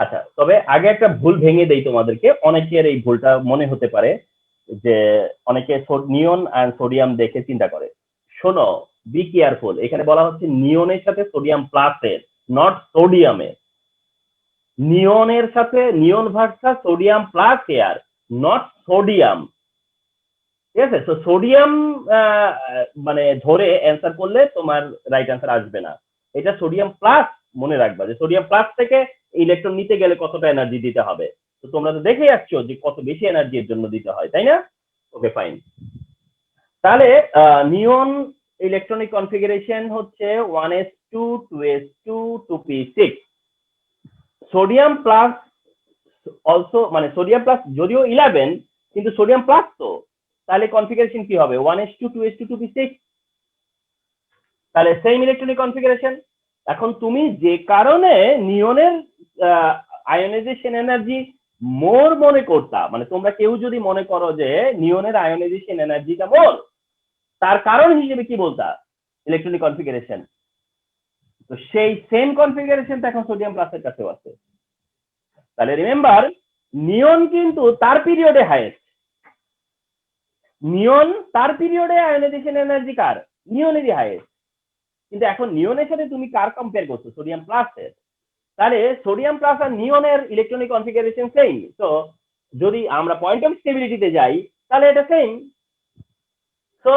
আচ্ছা, তবে আগে একটা ভুল ভেঙে দেই তোমাদেরকে, অনেকের এই ভুলটা মনে হতে পারে যে অনেকে নিয়ন অ্যান্ড সোডিয়াম দেখে চিন্তা করে। শোনো, বি কেয়ারফুল, এখানে বলা হচ্ছে নিয়নের সাথে সোডিয়াম প্লাসের, নট সোডিয়ামের। নিয়নের সাথে neon versus sodium plus air, not sodium. ঠিক আছে? তো সোডিয়াম মানে ধরে অ্যান্সার করলে তোমার রাইট অ্যান্সার আসবে না। এটা সোডিয়াম প্লাস, মনে রাখবা যে সোডিয়াম প্লাস থেকে ইলেকট্রন নিতে গেলে কতটা এনার্জি দিতে হবে। তো তোমরা তো দেখে যাচ্ছ যে কত বেশি এনার্জি এর জন্য দিতে হয়, তাই না? Okay fine. তাহলে নিয়ন ইলেকট্রনিক কনফিগারেশন হচ্ছে 1s2 2s2 2p6। Sodium plus also, মানে সোডিয়াম প্লাস যদিও 11, কিন্তু সোডিয়াম প্লাস তো, তাহলে কনফিগারেশন কি হবে 1s2 2s2 2p6, তাহলে সেম ইলেকট্রনিক কনফিগারেশন। এখন তুমি যে কারণে নিয়নের আয়োনাইজেশন এনার্জি মোর মনে করতা, মানে তোমরা কেউ যদি মনে করো যে নিয়নের আয়োনাইজেশন এনার্জিটা মোর, তার কারণ হিসেবে কি বলতা, ইলেকট্রনিক কনফিগারেশন। তো সেই সেম কনফিগারেশনটা এখন সোডিয়াম প্লাসের কাছেও আছে। তাহলে রিমেম্বার, নিয়ন কিন্তু তার পিরিয়ডে হাইয়েস্ট, নিয়ন তার পিরিয়ডে আয়োনাইজেশন এনার্জি কার, নিয়নেরই হাইয়েস্ট। কিন্তু এখন নিয়নের সাথে তুমি কার কম্পেয়ার করছো, সোডিয়াম প্লাসের। তাহলে সোডিয়াম প্লাস আর নিয়নের ইলেকট্রনিক কনফিগারেশন সেম। তো যদি আমরা পয়েন্ট অফ স্টেবিলিটিতে যাই, তাহলে এটা সেম। তো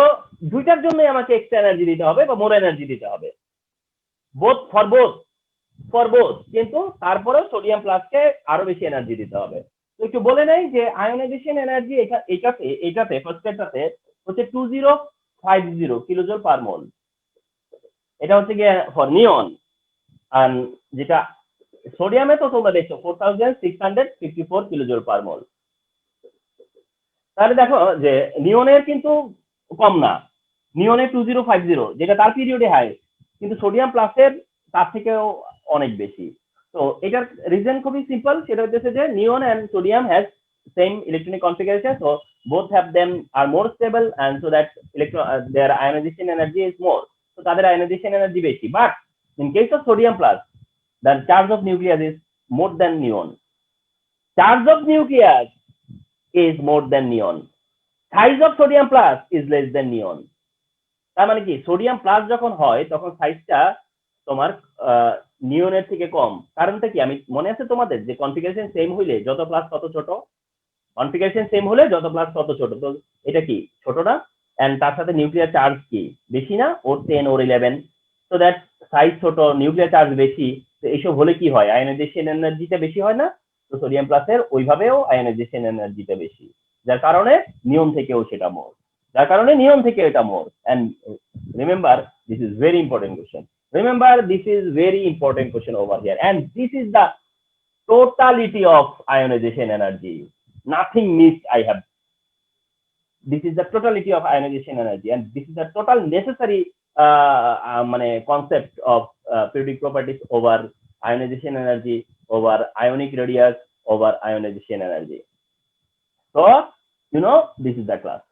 দুইটার জন্যই আমাকে এক্সট্রা এনার্জি দিতে হবে বা মোর এনার্জি দিতে হবে, বোথ ফর বোথ, কিন্তু তারপরেও সোডিয়াম প্লাসকে আরো বেশি এনার্জি দিতে হবে। তো একটু বলে নেই যে আয়োনাইজেশন এনার্জি এটাতে ফার্স্টটাতে হচ্ছে 2050 কিলোজুল পার মোল, এটা হচ্ছে গিয়ে ফর নিয়ন। আর যেটা সোডিয়ামে তো তোমরা দেখছো 4654 কিলোজুল পার মোল। তাহলে দেখো যে নিয়নের কিন্তু কম না, নিয়নের 2050 যেটা তার পিরিয়ডে হাই, কিন্তু সোডিয়াম প্লাসের তার থেকেও অনেক বেশি। তো এটার রিজন খুবই সিম্পল, সেটা হচ্ছে যে neon and sodium has same electronic configuration, so both have them are more stable and so that their ionization energy is more, so তাদের আয়নাইজেশন এনার্জি বেশি। But in case of sodium plus the charge of nucleus is more than neon. Charge of nucleus is more than neon. Size of sodium plus is less than neon. তার মানে কি sodium plus যখন হয় তখন সাইজটা তোমার নিয়নের থেকে কম। কারণটা কি আমি মনে আছে তোমাদের যে কনফিগারেশন সেম হইলে যত প্লাস তত ছোট, কনফিগারেশন সেম হলে যত প্লাস তত ছোট। তো এটা কি ছোট না, এন্ড তার সাথে নিউক্লিয়ার চার্জ কি বেশি না, ওর 10 ওর 11, সো দ্যাট সাইজ ছোট নিউক্লিয়ার চার্জ বেশি। তো এইসব হলে কি হয়, আয়নাইজেশন এনার্জিটা বেশি হয় না? তো সোডিয়াম প্লাসের ওইভাবেও আয়নাইজেশন এনার্জিটা বেশি, যার কারণে নিয়ন থেকেও সেটা মোর, যার কারণে নিয়ন থেকে এটা more. And remember this is very important question, remember this is very important question over here, and this is the totality of ionization energy, nothing missed I have. This is the totality of ionization energy, and this is the total necessary মানে concept of periodic properties over ionization energy, over ionic radius, over ionization energy. So you know this is the class.